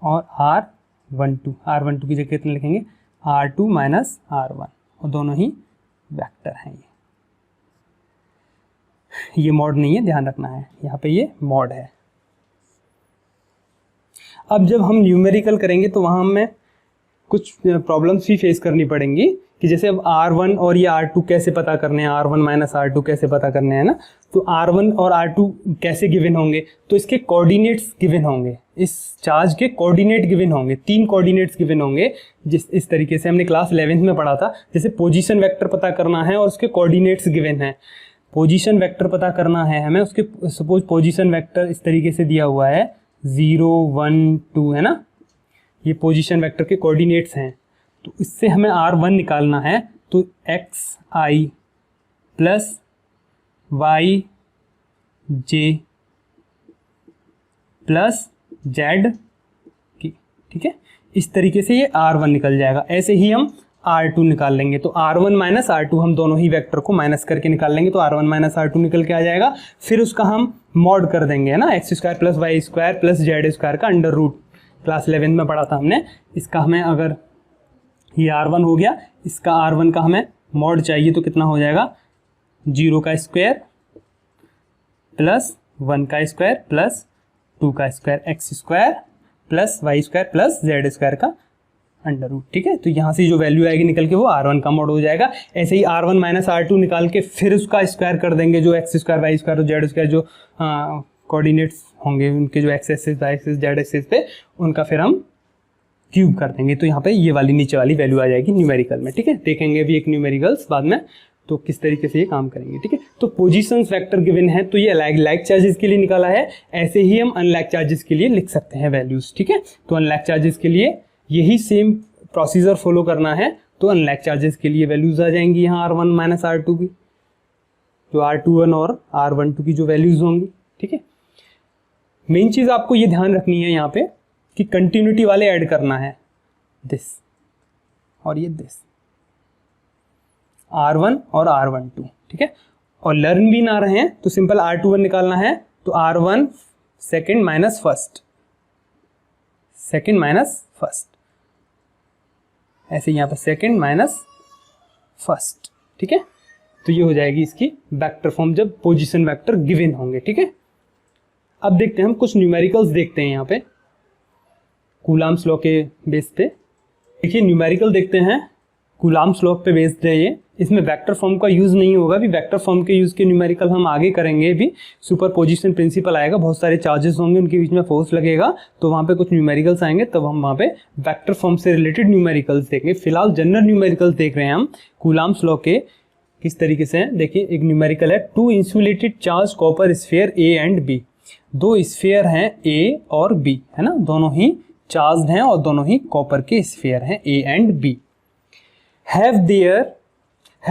और R12 की जगह कितने लिखेंगे, R2 माइनस R1, और दोनों ही वेक्टर हैं। ये मॉड नहीं है, ध्यान रखना है, यहाँ पे ये मॉड है। अब जब हम न्यूमेरिकल करेंगे तो वहाँ हमें कुछ प्रॉब्लम्स भी फेस करनी पड़ेंगी कि जैसे अब R1 और ये R2 कैसे पता करने हैं, R1 माइनस R2 कैसे पता करने हैं ना। तो R1 और R2 कैसे गिवन होंगे, तो इसके कोऑर्डिनेट्स गिवन होंगे, इस चार्ज के कोऑर्डिनेट गिवन होंगे, 3 कोऑर्डिनेट्स गिवन होंगे। इस तरीके से हमने क्लास 11th में पढ़ा था, जैसे पोजीशन वेक्टर पता करना है और उसके कोऑर्डिनेट्स गिवन हैं। पोजीशन वेक्टर पता करना है हमें, उसके सपोज पोजीशन वेक्टर इस तरीके से दिया हुआ है 0 1 2, है ना, ये पोजीशन वेक्टर के कोऑर्डिनेट्स हैं। तो इससे हमें R1 निकालना है, तो xi plus y j plus z की, ठीक है। इस तरीके से ये R1 निकल जाएगा। ऐसे ही हम R2 निकाल लेंगे, तो R1 माइनस R2 हम दोनों ही वेक्टर को माइनस करके निकाल लेंगे, तो R1 माइनस R2 निकल के आ जाएगा। फिर उसका हम मॉड कर देंगे, है ना, x square plus Y square plus Z square का अंडर रूट, क्लास 11 में पढ़ा था हमने। इसका हमें अगर ये R1 हो गया, इसका R1 का हमें मॉड चाहिए तो कितना हो जाएगा, 0 का स्क्वायर प्लस 1 का स्क्वायर प्लस 2 का square, X square plus Y square plus Z square का अंडर रूट, ठीक है। तो यहाँ से जो वैल्यू आएगी निकल के वो R1 का मॉड हो जाएगा। ऐसे ही R1 माइनस R2 निकाल के फिर उसका स्क्वायर कर देंगे, जो एक्स स्क्वायर वाई स्क्वायर और जेड स्क्वायर जो कोऑर्डिनेट्स होंगे उनके, जो X axis Y axis Z axis पे, उनका फिर हम क्यूब कर देंगे। तो यहाँ पे ये वाली नीचे वाली वैल्यू आ जाएगी न्यूमेरिकल में, ठीक है। देखेंगे भी एक न्यूमेरिकल्स बाद में तो किस तरीके से ये काम करेंगे, ठीक है। तो पोजीशंस वेक्टर गिवन है, तो ये लाइक चार्जेस के लिए निकाला है। ऐसे ही हम अनलाइक चार्जेस के लिए लिख सकते हैं वैल्यूज, ठीक है। तो अनलाइक चार्जेस के लिए यही सेम प्रोसीजर फॉलो करना है, तो अनलाइक चार्जेस के लिए वैल्यूज आ जाएंगी यहाँ R1 माइनस R2 की, जो R21 और R12 की जो वैल्यूज होंगी, ठीक है। मेन चीज आपको ये ध्यान रखनी है यहाँ पे कि कंटिन्यूटी वाले ऐड करना है, दिस और ये दिस, R1 और R12, ठीक है। और लर्न भी ना रहे हैं तो सिंपल R21 निकालना है, तो R1 second minus first, second minus first, ऐसे यहाँ पर सेकेंड माइनस फर्स्ट, ठीक है। तो ये हो जाएगी इसकी वेक्टर फॉर्म जब पोजीशन वेक्टर गिवन होंगे, ठीक है। अब देखते हैं हम कुछ न्यूमेरिकल्स देखते हैं यहाँ पे कूलाम्स लॉ के बेस पे। देखिए न्यूमेरिकल देखते हैं, कूलाम्स लॉ पे बेस्ड है ये, इसमें वेक्टर फॉर्म का यूज़ नहीं होगा, भी वेक्टर फॉर्म के यूज़ के न्यूमेरिकल हम आगे करेंगे। भी सुपरपोजिशन प्रिंसिपल आएगा, बहुत सारे चार्जेस होंगे, उनके बीच में फोर्स लगेगा, तो वहाँ पे कुछ न्यूमेरिकल्स आएंगे, तब हम वहाँ पे वेक्टर फॉर्म से रिलेटेड न्यूमेरिकल्स देखेंगे। फिलहाल जनरल न्यूमेरिकल्स देख रहे हैं हम कूलाम्स लॉ के किस तरीके से हैं। देखिए एक न्यूमेरिकल है, 2 insulated charge copper sphere A and B, 2 sphere हैं ए और बी, है ना, दोनों ही चार्ज्ड हैं और दोनों ही कॉपर के स्फीयर हैं A and B. Have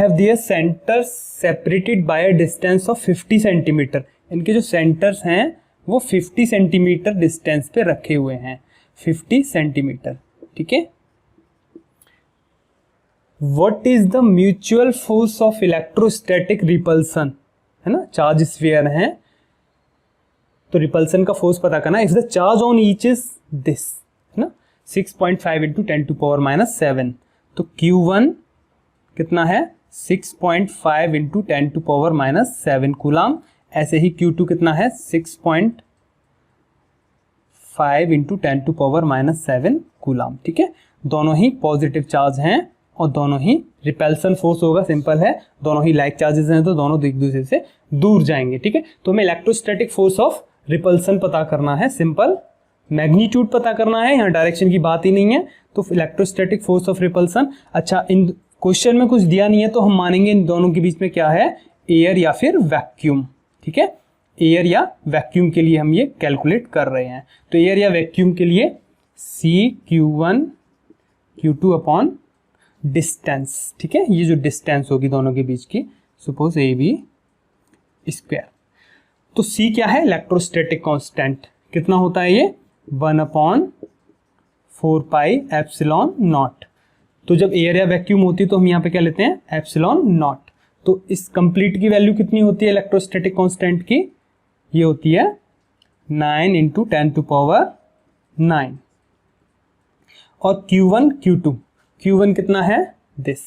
their centres separated by a distance of 50 centimetre, इनके जो सेंटर्स हैं वो 50 सेंटीमीटर डिस्टेंस पे रखे हुए हैं, 50 सेंटीमीटर, ठीक है। What is the mutual force of electrostatic repulsion, है ना, चार्ज स्फीयर हैं तो रिपल्सन का फोर्स पता करना। If the charge on each is this, है ना, 6.5 इंटू 10⁻⁷, तो Q1 कितना है 6.5 इंटू 10⁻⁷ कूलाम। ऐसे ही Q2 कितना है 6.5 इंटू 10⁻⁷ कूलाम, ठीक है। दोनों ही पॉजिटिव चार्ज हैं और दोनों ही रिपल्सन फोर्स होगा, सिंपल है, दोनों ही लाइक चार्जेस हैं तो दोनों एक दूसरे से दूर जाएंगे, ठीक है। तो हमें इलेक्ट्रोस्टैटिक फोर्स ऑफ रिपल्सन पता करना है, सिंपल मैग्नीट्यूड पता करना है, यहाँ डायरेक्शन की बात ही नहीं है। तो इलेक्ट्रोस्टैटिक फोर्स ऑफ रिपल्सन, अच्छा इन क्वेश्चन में कुछ दिया नहीं है तो हम मानेंगे इन दोनों के बीच में क्या है, एयर या फिर वैक्यूम, ठीक है, एयर या वैक्यूम के लिए हम ये कैलकुलेट कर रहे हैं। तो एयर या वैक्यूम के लिए CQ1 Q2 अपॉन डिस्टेंस, ठीक है, ये जो डिस्टेंस होगी दोनों के बीच की, सपोज AB स्क्वायर। तो C क्या है, इलेक्ट्रोस्टैटिक कांस्टेंट, कितना होता है ये 1/4 पाई एप्सिलॉन नॉट। तो जब एयर या वैक्यूम होती है तो हम यहाँ पे क्या लेते हैं, एप्सिलॉन नॉट। तो इस कंप्लीट की वैल्यू कितनी होती है इलेक्ट्रोस्टैटिक कांस्टेंट की, ये होती है 9 × 10⁹। और Q1 Q2 कितना है, दिस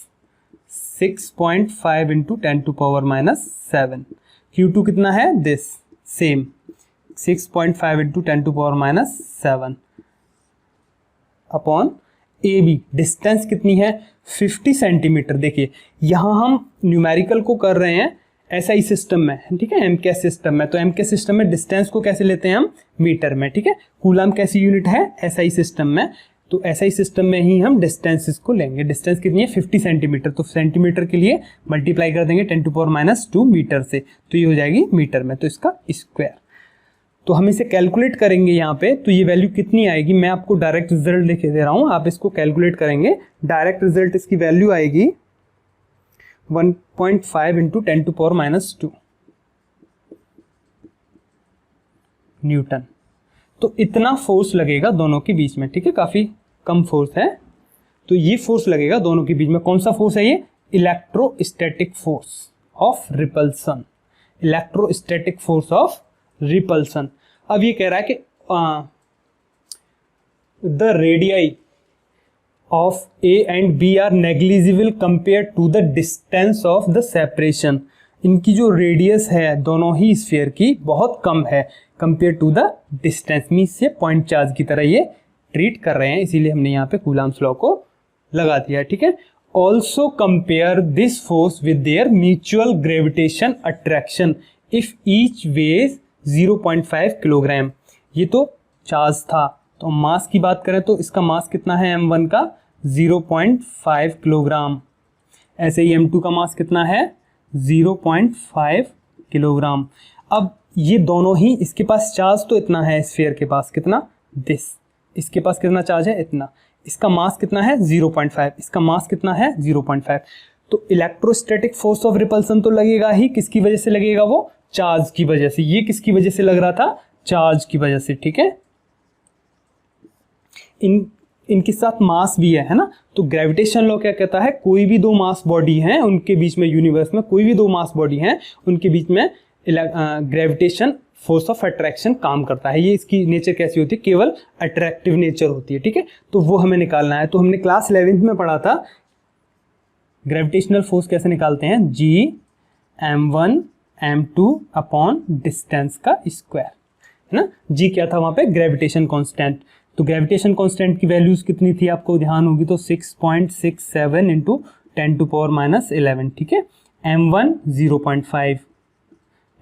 6.5 × 10⁻⁷। Q2 कितना है, this same 6.5 × 10⁻⁷ upon AB। Distance कितनी है, 50 सेंटीमीटर। देखिए यहाँ हम न्यूमेरिकल को कर रहे हैं SI सिस्टम में, ठीक है, MCAS सिस्टम में। तो MCAS सिस्टम में डिस्टेंस को कैसे लेते हैं हम, मीटर में, ठीक है। कूलम कैसी यूनिट है, SI सिस्टम में। तो SI सिस्टम में ही हम डिस्टेंसेस को लेंगे। डिस्टेंस कितनी है, 50 सेंटीमीटर। तो सेंटीमीटर के लिए मल्टीप्लाई कर देंगे 10⁻² मीटर से, तो ये हो जाएगी मीटर में, तो इसका स्क्वायर। तो हम इसे कैलकुलेट करेंगे यहाँ पे, तो ये वैल्यू कितनी आएगी, मैं आपको डायरेक्ट रिजल्ट लिख दे रहा हूँ, आप इसको कैलकुलेट करेंगे। डायरेक्ट रिजल्ट इसकी वैल्यू आएगी 1.5 × 10⁻² न्यूटन। तो इतना फोर्स लगेगा दोनों के बीच में, ठीक है, काफी कम फोर्स है। तो ये फोर्स लगेगा दोनों के बीच में। कौन सा फोर्स है ये, electrostatic force of repulsion, electrostatic force of repulsion. अब ये कह रहा है कि the radii of A and B are negligible compare to the distance of the separation. इनकी जो रेडियस है दोनों ही स्फीयर की बहुत कम है compare to the distance, means से पॉइंट चार्ज की तरह ये ट्रीट कर रहे हैं, इसीलिए हमने यहाँ पे कूलम्स लॉ को लगा दिया, ठीक है। Also compare this force with their mutual gravitation attraction if each weighs 0.5 kilogram. ये तो चार्ज था, तो मास की बात करें तो इसका मास कितना है M1 का, 0.5 किलोग्राम। ऐसे ही M2 का मास कितना है, 0.5 किलोग्राम। अब ये दोनों ही, इसके पास चार्ज तो इतना है, स्फीयर के पास कितना, दिस, इसके पास कितना चार्ज है, इतना। इसका मास कितना है, 0.5, इसका मास कितना है, 0.5। तो इलेक्ट्रोस्टैटिक फोर्स ऑफ रिपल्सन तो लगेगा ही, किसकी वजह से लगेगा, वो चार्ज की वजह से। ये किसकी वजह से लग रहा था, चार्ज की वजह से, ठीक है। इनके साथ मास भी है ना। तो ग्रेविटेशन लॉ क्या कहता है, कोई भी दो मास बॉडी हैं उनके बीच में, यूनिवर्स में कोई भी दो मास बॉडी हैं उनके बीच में ग्रेविटेशन फोर्स ऑफ अट्रैक्शन काम करता है। ये इसकी नेचर कैसी होती है, केवल अट्रैक्टिव नेचर होती है, ठीक है। तो वो हमें निकालना है। तो हमने क्लास 11th में पढ़ा था ग्रेविटेशनल फोर्स कैसे निकालते हैं, G M1 अपॉन डिस्टेंस का स्क्वायर, है ना। जी क्या था वहां पे, ग्रेविटेशन कांस्टेंट। तो ग्रेविटेशन कांस्टेंट की वैल्यूज कितनी थी आपको ध्यान होगी, तो 6.67 × 10⁻11, ठीक है। M1 0.5,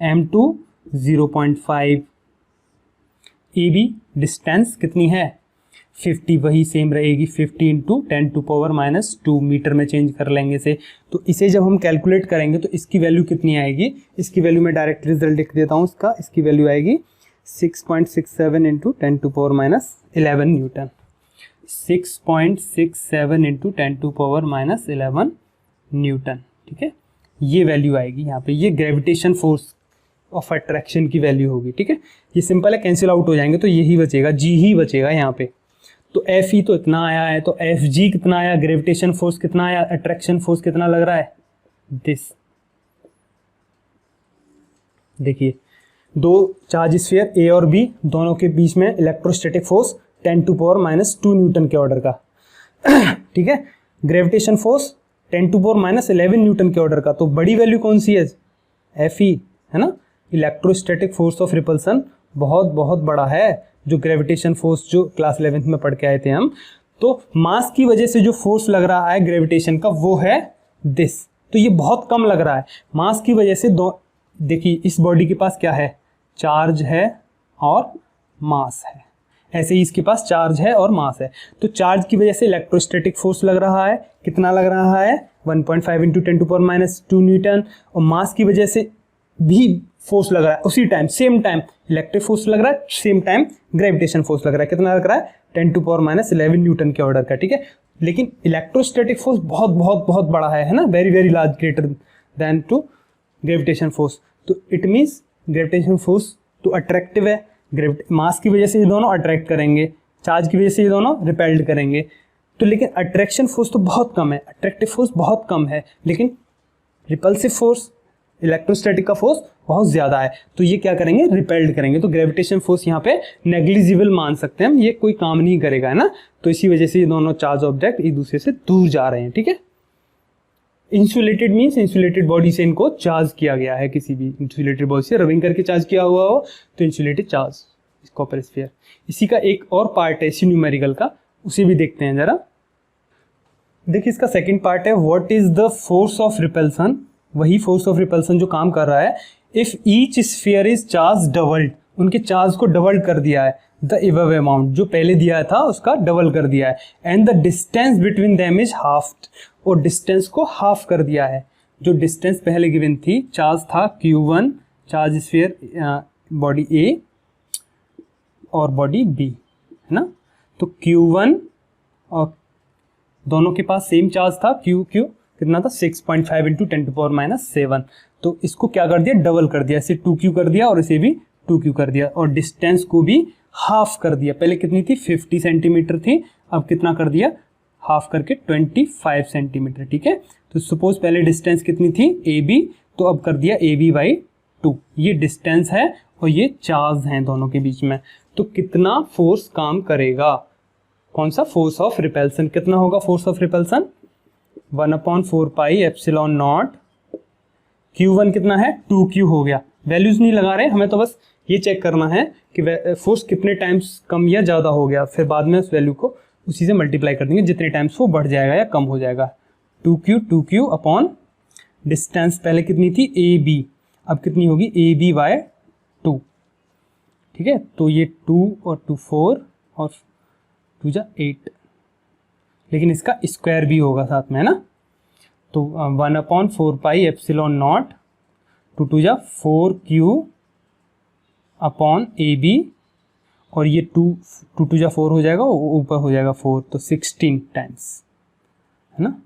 M2 0.5, AB डिस्टेंस कितनी है 50, वही सेम रहेगी 50 × 10⁻² मीटर में चेंज कर लेंगे इसे। तो इसे जब हम कैलकुलेट करेंगे तो इसकी वैल्यू कितनी आएगी, इसकी वैल्यू मैं डायरेक्ट रिजल्ट लिख देता हूँ इसका। इसकी वैल्यू आएगी 6.67 × 10⁻11 न्यूटन, 6.67 × 10⁻11 न्यूटन, ठीक है। ये वैल्यू आएगी यहाँ पे, ये ग्रेविटेशन फोर्स ऑफ अट्रैक्शन की वैल्यू होगी, ठीक है। ये सिंपल है, कैंसिल आउट हो जाएंगे तो यही बचेगा, जी ही बचेगा यहाँ पे। तो एफ ई तो इतना आया है, तो एफ जी कितना आया, ग्रेविटेशन फोर्स कितना आया, अट्रैक्शन फोर्स कितना लग रहा है, दिस। देखिए दो चार्ज स्फीयर ए और बी, दोनों के बीच में इलेक्ट्रोस्टैटिक फोर्स 10⁻² न्यूटन के ऑर्डर का, ठीक है। ग्रेविटेशन फोर्स 10⁻11 न्यूटन के ऑर्डर का। तो बड़ी वैल्यू कौन सी है, एफ ई, है ना। इलेक्ट्रोस्टैटिक फोर्स ऑफ रिपल्सन बहुत बहुत बड़ा है, जो ग्रेविटेशन फोर्स जो क्लास 11th में पढ़ के आए थे हम। तो मास की वजह से जो फोर्स लग रहा है ग्रेविटेशन का, वो है दिस। तो ये बहुत कम लग रहा है मास की वजह से। दो देखिए इस बॉडी के पास क्या है, चार्ज है और मास है, ऐसे ही इसके पास चार्ज है और मास है। तो चार्ज की वजह से इलेक्ट्रोस्टैटिक फोर्स लग रहा है, कितना लग रहा है, 1.5 इंटू 10⁻² न्यूटन, और मास की वजह से भी फोर्स लग रहा है उसी time, same time electric force लग रहा है, सेम टाइम ग्रेविटेशन फोर्स लग रहा है। कितना लग रहा है? 10⁻11 न्यूटन के ऑर्डर का, ठीक है। लेकिन इलेक्ट्रोस्टैटिक फोर्स बहुत बहुत बहुत बड़ा है ना, very very large, greater than to gravitation force. तो इट मीन्स ग्रेविटेशन फोर्स तो अट्रैक्टिव है, मास की वजह से ये दोनों अट्रैक्ट करेंगे, चार्ज की वजह से ये दोनों रिपेल्ड करेंगे। तो लेकिन अट्रैक्शन फोर्स तो बहुत कम है, अट्रैक्टिव फोर्स बहुत कम है, लेकिन रिपल्सिव फोर्स, इलेक्ट्रोस्टैटिक का फोर्स बहुत ज़्यादा है। तो ये क्या करेंगे? रिपेल्ड करेंगे। तो ग्रेविटेशन फोर्स यहाँ पे नेग्लिजिबल मान सकते हैं हम, ये कोई काम नहीं करेगा, है ना। तो इसी वजह से ये दोनों चार्ज ऑब्जेक्ट एक दूसरे से दूर जा रहे हैं, ठीक है। इंसुलेटेड मीन्स इंसुलेटेड बॉडी से इनको चार्ज किया गया है, किसी भी इंसुलेटेड बॉडी से रबिंग करके चार्ज किया हुआ हो तो इंसुलेटेड चार्ज कॉपर स्फीयर। इसी का एक और पार्ट है इसी न्यूमेरिकल का, उसे भी देखते हैं जरा। देखिए इसका सेकंड पार्ट है, what is the force of repulsion. वही फोर्स ऑफ रिपल्सन जो काम कर रहा है। If each sphere is charge doubled, उनके चार्ज को डबल कर दिया है, द एबव अमाउंट जो पहले दिया था उसका डबल कर दिया है, and the distance between them is half, और डिस्टेंस को हाफ कर दिया है। जो डिस्टेंस पहले गिवन थी, चार्ज था Q1, charge sphere body A और बॉडी B, है ना। तो Q1 और दोनों के पास सेम चार्ज था, Q कितना था? 6.5 इंटू 10⁻7। तो इसको क्या कर दिया? डबल कर दिया, इसे 2Q कर दिया और इसे भी 2Q कर दिया, और डिस्टेंस को भी हाफ कर दिया। पहले कितनी थी? 50 सेंटीमीटर थी, अब कितना कर दिया? हाफ करके 25 सेंटीमीटर, ठीक है। तो सपोज पहले डिस्टेंस कितनी थी? AB, तो अब कर दिया AB/2। ये डिस्टेंस है और ये चार्ज हैं दोनों के बीच में। तो कितना फोर्स काम करेगा? कौन सा? Force of repulsion. कितना होगा force of repulsion? 1/4 pi epsilon not. Q1 कितना है? 2Q हो गया। वैल्यूज नहीं लगा रहे, हमें तो बस ये चेक करना है कि फोर्स कितने टाइम्स कम या ज़्यादा हो गया, फिर बाद में उस वैल्यू को उसी से मल्टीप्लाई कर देंगे जितने टाइम्स वो बढ़ जाएगा या कम हो जाएगा। 2Q अपॉन डिस्टेंस पहले कितनी थी? AB, अब कितनी होगी? AB/2, ठीक है। तो ये 2 और 2 4 और 2 जा 8, लेकिन इसका स्क्वायर भी होगा साथ में, है ना। तो 1/4 पाई एप्सिलॉन नॉट, 2 जा 4Q अपॉन AB, और ये 2 जा 4 हो जाएगा, ऊपर हो जाएगा 4, तो 16 टाइम्स, है ना।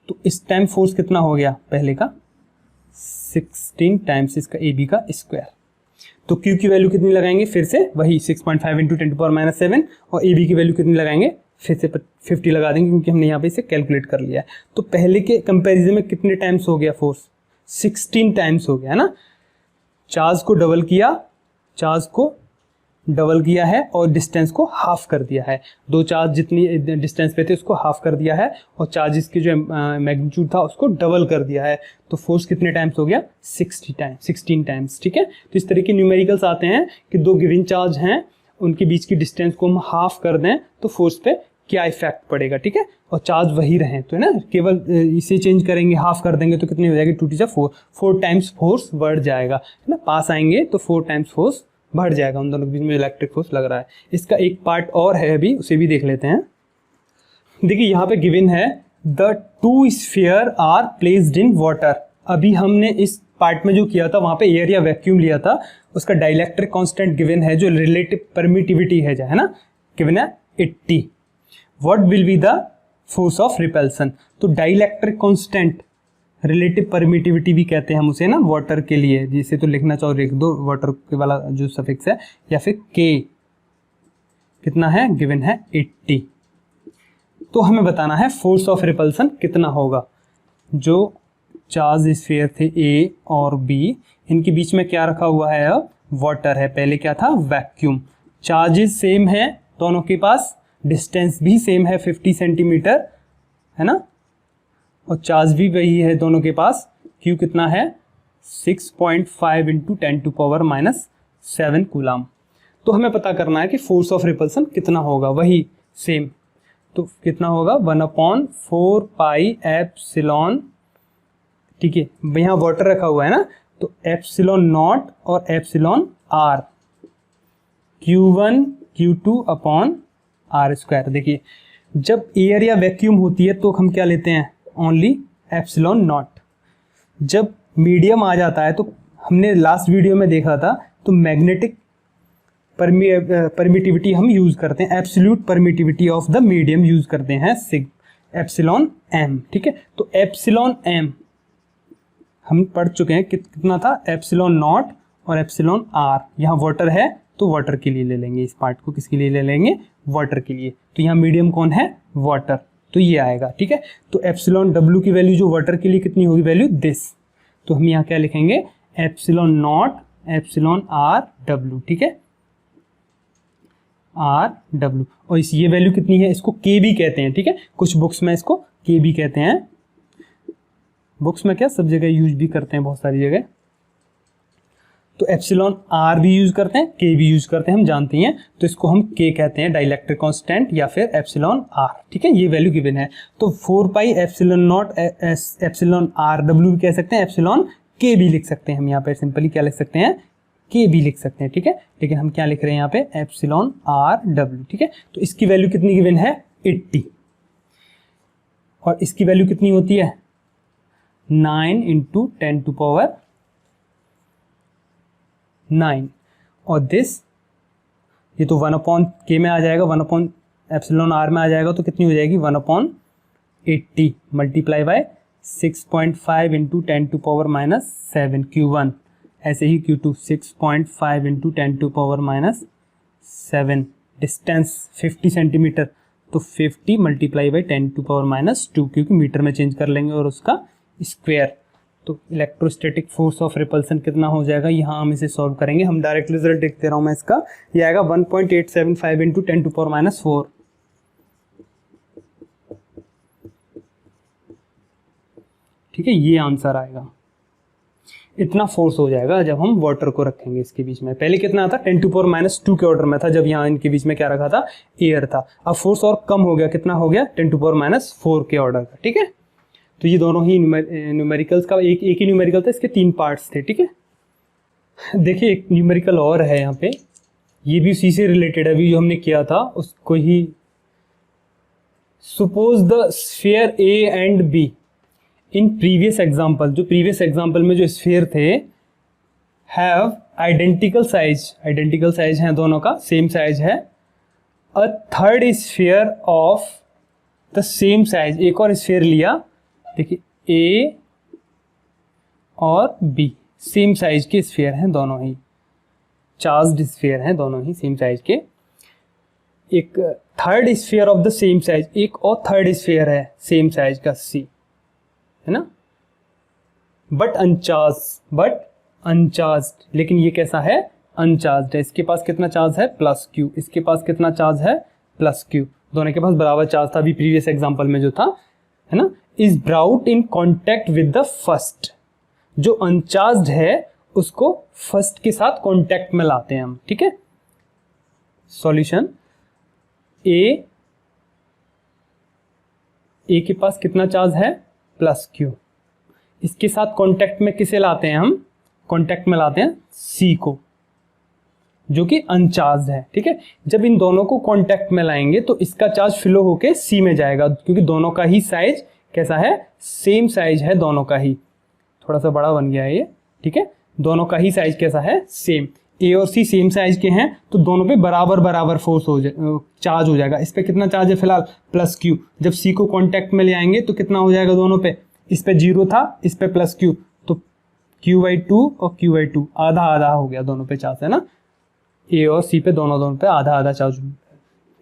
तो इस टाइम फोर्स कितना हो गया? पहले का 16 टाइम्स इसका AB का स्क्वायर। तो Q की वैल्यू कितनी लगाएंगे? फिर से वही 6.5 इंटू 10⁻7, और AB की वैल्यू कितनी लगाएंगे? फिर से 50 लगा देंगे, क्योंकि हमने यहाँ पे इसे कैलकुलेट कर लिया है। तो पहले के कंपैरिजन में कितने टाइम्स हो गया फोर्स? 16 टाइम्स हो गया, है ना। चार्ज को डबल किया है और डिस्टेंस को हाफ कर दिया है। दो चार्ज जितनी डिस्टेंस पे थे उसको हाफ कर दिया है, और चार्जेस की जो मैग्नीट्यूड था उसको डबल कर दिया है। तो फोर्स कितने टाइम्स हो गया? 16 टाइम्स, ठीक है। तो इस तरह के न्यूमेरिकल्स आते हैं कि दो गिवन चार्ज हैं, उनके बीच की डिस्टेंस को हम हाफ कर दें तो फोर्स पे क्या इफेक्ट पड़ेगा, ठीक है। और चार्ज वही रहें तो, है ना, केवल इसे चेंज करेंगे, हाफ कर देंगे तो कितनी हो जाएगी? 2 × 4 टाइम्स फोर्स बढ़ जाएगा, है ना। पास आएंगे तो 4 टाइम्स फोर्स बढ़ जाएगा, उन दोनों के बीच में इलेक्ट्रिक फोर्स लग रहा है। इसका एक पार्ट और है अभी, उसे भी देख लेते हैं। देखिए यहाँ पे गिवन है the 2 sphere are placed in water. अभी हमने इस पार्ट में जो किया था वहाँ पे एयर या वैक्यूम लिया था, उसका डाइलेक्ट्रिक कांस्टेंट गिवन है, जो रिलेटिव परमिटिविटी है, है ना, गिवन है 80। What will be the force of repulsion? तो डाइलेक्ट्रिक कांस्टेंट, रिलेटिव परमिटिविटी भी कहते हैं हम उसे ना, वाटर के लिए, जिसे तो लिखना चाहो लिख दो, वाटर के वाला जो सफिक्स है, या फिर के कितना है? गिवन है 80। तो हमें बताना है फोर्स ऑफ रिपल्सन कितना होगा। जो चार्ज स्फीयर थे A और B, इनके बीच में क्या रखा हुआ है? अब वाटर है। पहले क्या था? वैक्यूम। चार्जेस सेम है दोनों के पास, डिस्टेंस भी सेम है 50 सेंटीमीटर, है ना, और चार्ज भी वही है दोनों के पास। Q कितना है? 6.5 इंटू 10⁻7 कूलाम। तो हमें पता करना है कि फोर्स ऑफ रिपल्सन कितना होगा, वही सेम। तो कितना होगा? 1/4 पाई एप्सिलॉन, ठीक है, यहाँ वाटर रखा हुआ है ना, तो एप्सिलॉन नॉट और epsilon R, Q1 Q2 upon R square. देखिए जब एयर या वैक्यूम होती है तो हम क्या लेते हैं, ओनली एप्सिलॉन नॉट। जब मीडियम आ जाता है तो हमने लास्ट वीडियो में देखा था, तो मैग्नेटिक परमिटिविटी हम यूज करते हैं, absolute permittivity of the medium use करते हैं एप्सिलॉन एम। ठीक है, तो एप्सिलॉन एम हम पढ़ चुके हैं, कितना था, एप्सिलॉन नॉट और एप्सिलॉन आर। यहाँ वाटर है तो वाटर के लिए ले लेंगे इस पार्ट को, किसके लिए ले लेंगे, वाटर के लिए। तो यहाँ मीडियम कौन है, वाटर, तो ये आएगा। ठीक है, तो एप्सिलॉन डब्ल्यू की वैल्यू जो वाटर के लिए कितनी होगी, वैल्यू दिस। तो हम यहाँ क्या लिखेंगे, epsilon not epsilon R W. ठीक है, आर डब्ल्यू, और इस ये वैल्यू कितनी है, इसको के भी कहते हैं। ठीक है, कुछ बुक्स में इसको के भी कहते हैं, बुक्स में क्या सब जगह यूज भी करते हैं, बहुत सारी जगह। तो एप्सिलॉन आर भी यूज करते हैं, के भी यूज करते हैं, हम जानते हैं। तो इसको हम के कहते हैं, डाइलेक्ट्रिक कांस्टेंट या फिर एप्सिलॉन आर। ठीक है, ये वैल्यू गिवन है। तो 4 pi epsilon not epsilon R W भी कह सकते हैं, एप्सिलॉन के भी लिख सकते हैं। हम यहाँ पे सिंपली क्या लिख सकते हैं, के भी लिख सकते हैं। ठीक है, लेकिन हम क्या लिख रहे हैं यहाँ पे, एप्सिलॉन आर डब्ल्यू। ठीक है, तो इसकी वैल्यू कितनी गिवन है, 80, और इसकी वैल्यू कितनी होती है, 9 × 10⁹ और दिस, ये तो 1/k में आ जाएगा, 1/एप्सिलॉन आर में आ जाएगा, तो कितनी हो जाएगी, 1/80 मल्टीप्लाई बाय 6.5 × 10⁻⁷ Q1, ऐसे ही Q2 6.5 × 10⁻⁷, डिस्टेंस 50 सेंटीमीटर, तो 50 मल्टीप्लाई बाई 10⁻², क्योंकि मीटर में चेंज कर लेंगे, और उसका स्क्वायर। तो इलेक्ट्रोस्टैटिक फोर्स ऑफ रिपल्सन कितना हो जाएगा, यहाँ हम इसे सॉल्व करेंगे। हम डायरेक्ट रिजल्ट लिख दे रहा हूँ मैं इसका, ये आएगा 1.875 × 10⁻⁴। ठीक है, ये आंसर आएगा, इतना फोर्स हो जाएगा जब हम वाटर को रखेंगे इसके बीच में। पहले कितना था, 10⁻² के ऑर्डर में था, जब यहाँ इनके बीच में क्या रखा था, एयर था। अब फोर्स और कम हो गया, कितना हो गया, 10⁻⁴ के ऑर्डर का। ठीक है, तो ये दोनों ही न्यूमेरिकल्स का एक ही न्यूमेरिकल था, इसके 3 पार्ट्स थे। ठीक है, देखिए एक न्यूमेरिकल और है यहाँ पे, ये भी उसी से रिलेटेड है, अभी जो हमने किया था उसको ही। Suppose the sphere A and B in previous example, जो प्रीवियस एग्जाम्पल में जो स्फीयर थे, हैव आइडेंटिकल साइज है दोनों का, सेम साइज है। A third sphere of the same size, एक और स्फीयर लिया, देखिए ए और बी सेम साइज के स्फीयर हैं दोनों ही, चार्ज्ड स्फीयर हैं दोनों ही सेम साइज के। एक third sphere of the same size, एक और थर्ड स्फीयर है सेम साइज का सी, है ना, बट अनचार्ज्ड, लेकिन ये कैसा है, अनचार्ज्ड है। इसके पास कितना चार्ज है, +Q, इसके पास कितना चार्ज है, +Q, दोनों के पास बराबर चार्ज था अभी प्रीवियस एग्जांपल में जो था, है ना। Is brought in contact with the first, जो अनचार्ज्ड है उसको फर्स्ट के साथ कॉन्टैक्ट में लाते हैं हम। ठीक है, सॉल्यूशन, ए के पास कितना चार्ज है, +Q, इसके साथ कांटेक्ट में किसे लाते हैं हम, कांटेक्ट में लाते हैं C को, जो कि अनचार्ज है। ठीक है, जब इन दोनों को कांटेक्ट में लाएंगे तो इसका चार्ज फ्लो होके C में जाएगा, क्योंकि दोनों का ही साइज कैसा है, सेम साइज है दोनों का ही, थोड़ा सा बड़ा बन गया है ये। ठीक है, दोनों का ही साइज कैसा है, सेम, A और C सेम साइज के हैं, तो दोनों पे बराबर फोर्स हो चार्ज हो जाएगा। इस पे कितना चार्ज है फिलहाल, +Q, जब C को कांटेक्ट में ले आएंगे तो कितना हो जाएगा दोनों पे, इस पे 0 था, इस पे +Q, तो Q/2 और Q/2 आधा आधा हो गया दोनों पे चार्ज, है ना। A और C पे दोनों पे आधा आधा चार्ज,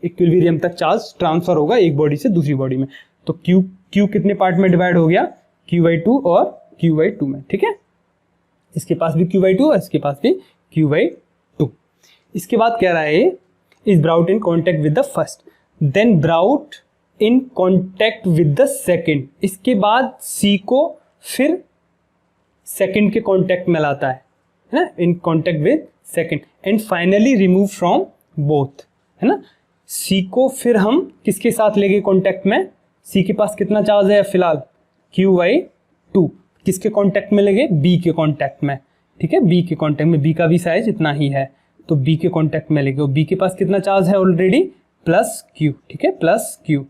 इक्विलिब्रियम तक चार्ज ट्रांसफर होगा एक बॉडी से दूसरी बॉडी में। तो Q कितने पार्ट में डिवाइड हो गया, Q/2 और Q/2 में। ठीक है, इसके पास भी Q/2 और इसके पास भी Q/2। इसके बाद कह रहा है is brought in contact with the first, then brought in contact with the second, इसके बाद C को फिर सेकेंड के कॉन्टैक्ट में लाता है ना, इन contact with second, and finally remove from both, है ना। C को फिर हम किसके साथ लेंगे कॉन्टैक्ट में, C के पास कितना चार्ज है फिलहाल, Q/2, किसके कॉन्टैक्ट में लेंगे, B के कॉन्टैक्ट में। ठीक है, B के कॉन्टैक्ट में, B का भी साइज इतना ही है, तो B के कॉन्टैक्ट में लेंगे, और B के पास कितना चार्ज है ऑलरेडी, +Q। ठीक है, +Q,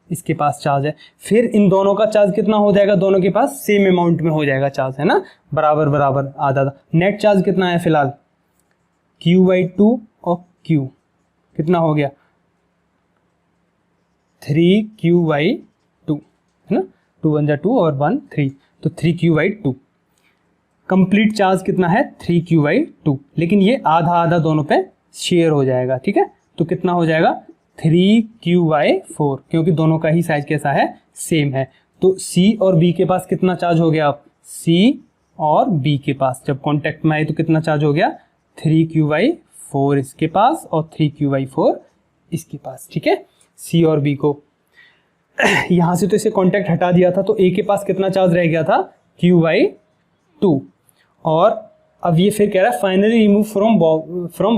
इसके पास चार्ज है, फिर इन दोनों का चार्ज कितना हो जाएगा, दोनों के पास सेम अमाउंट में हो जाएगा चार्ज, है ना, बराबर बराबर आधा आधा। नेट चार्ज कितना है फिलहाल, Q/2 और Q कितना हो गया 3Q/2, है ना, 2 1 2 और 1 3, तो 3Q/2। कंप्लीट चार्ज कितना है 3Q/2, लेकिन ये आधा आधा दोनों पे शेयर हो जाएगा, ठीक है, तो कितना हो जाएगा 3Q/4, क्योंकि दोनों का ही साइज कैसा है, सेम है। तो C और B के पास कितना चार्ज हो गया, अब C और B के पास जब कांटेक्ट में आए तो कितना चार्ज हो गया 3Q/4 इसके पास और 3Q/4 इसके पास, ठीक है। C और B को यहां से तो इसे कांटेक्ट हटा दिया था, तो A के पास कितना चार्ज रह गया था Q/2, और अब ये फिर कह रहा है finally remove from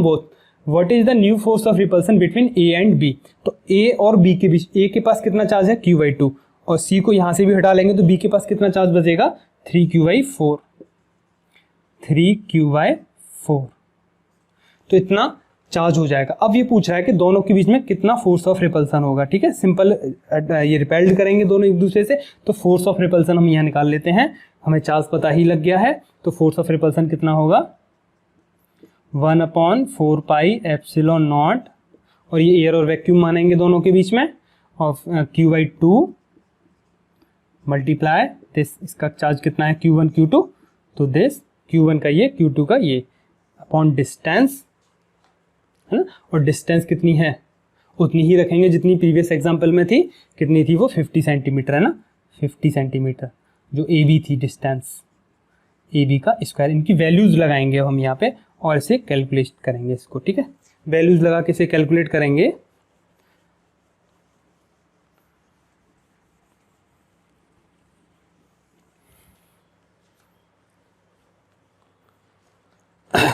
both what is the new force of repulsion between A and B। तो A और B के बीच A के पास कितना चार्ज है Q/2, और C को यहां से भी हटा लेंगे तो B के पास कितना चार्ज बचेगा 3Q/4, 3Q/4, तो इतना चार्ज हो जाएगा। अब ये पूछ रहा है कि दोनों के बीच में कितना फोर्स ऑफ रिपल्सन होगा, ठीक है, सिंपल ये रिपेल्ड करेंगे दोनों एक दूसरे से, तो फोर्स ऑफ रिपल्सन हम यहाँ निकाल लेते हैं, हमें चार्ज पता ही लग गया है, तो फोर्स ऑफ रिपल्सन कितना होगा 1/4πε0, और ये एयर और वैक्यूम मानेंगे दोनों के बीच में, और Q/2 मल्टीप्लाई दिस, इसका चार्ज कितना है Q1 Q2, तो दिस Q1 का ये Q2 का ये अपॉन डिस्टेंस, है ना, और डिस्टेंस कितनी है उतनी ही रखेंगे जितनी प्रीवियस एग्जांपल में थी, कितनी थी वो 50 सेंटीमीटर, है ना, 50 सेंटीमीटर जो AB थी डिस्टेंस, AB का स्क्वायर। इनकी वैल्यूज लगाएंगे हम यहाँ पे और इसे कैलकुलेट करेंगे इसको, ठीक है, वैल्यूज लगा के इसे कैलकुलेट करेंगे।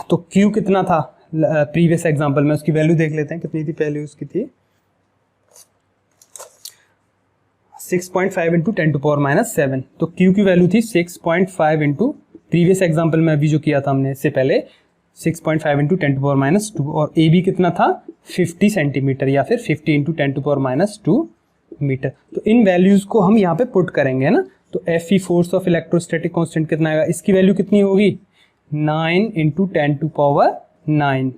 तो Q कितना था प्रीवियस एग्जांपल में, उसकी वैल्यू देख लेते हैं कितनी थी, पहले उसकी थी 6.5 इंटू 10⁻⁷, तो Q की वैल्यू थी 6.5 इंटू प्रीवियस एग्जाम्पल में अभी जो किया था हमने इससे पहले 6.5 इंटू 10⁻², और AB कितना था 50 सेंटीमीटर या फिर 50 इंटू 10⁻² मीटर। तो इन वैल्यूज को हम यहाँ पे पुट करेंगे, है ना, तो Fe force of electrostatic constant कितना आएगा, इसकी वैल्यू कितनी होगी 9 इंटू 10⁹,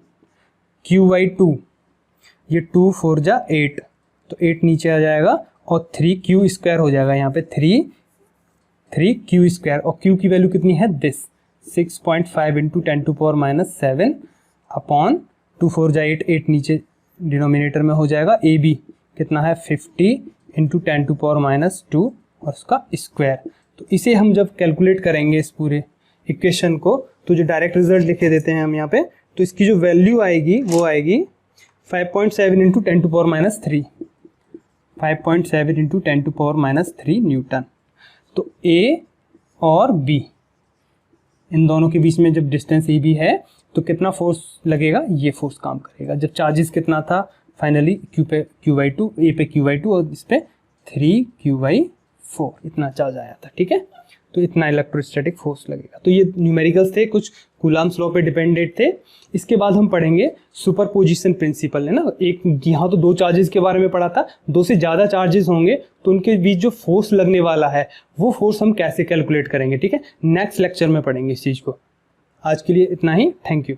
Q/2 ये 2 4 जा 8, तो 8 नीचे आ जाएगा और 3Q² हो जाएगा यहाँ पे 3Q², और Q की वैल्यू कितनी है दिस 6.5 इंटू 10⁻⁷ अपॉन 2 4 जा 8, 8 नीचे डिनोमिनेटर में हो जाएगा। AB कितना है 50 इंटू 10⁻² और उसका स्क्वायर। तो इसे हम जब कैलकुलेट करेंगे इस पूरे इक्वेशन को, तो जो डायरेक्ट रिजल्ट लिखे देते हैं हम यहाँ पे, तो इसकी जो वैल्यू आएगी वो आएगी 5.7 इंटू 10⁻3, 5.7 इंटू 10⁻3 न्यूटन। तो A और B इन दोनों के बीच में जब डिस्टेंस AB है तो कितना फोर्स लगेगा, ये फोर्स काम करेगा। जब चार्जेस कितना था फाइनली Q पे Q/2, A पे Q/2 और इस पे 3Q/4 इतना चार्ज आया था, ठीक है, तो इतना इलेक्ट्रोस्टैटिक फोर्स लगेगा। तो ये न्यूमेरिकल्स थे, कुछ कूलाम्स लॉ पे डिपेंडेंट थे। इसके बाद हम पढ़ेंगे सुपरपोजिशन प्रिंसिपल, है ना, एक यहाँ तो 2 चार्जेस के बारे में पढ़ा था, 2 से ज़्यादा चार्जेस होंगे तो उनके बीच जो फोर्स लगने वाला है वो फोर्स हम कैसे कैलकुलेट करेंगे, ठीक है, नेक्स्ट लेक्चर में पढ़ेंगे इस चीज़ को। आज के लिए इतना ही, थैंक यू।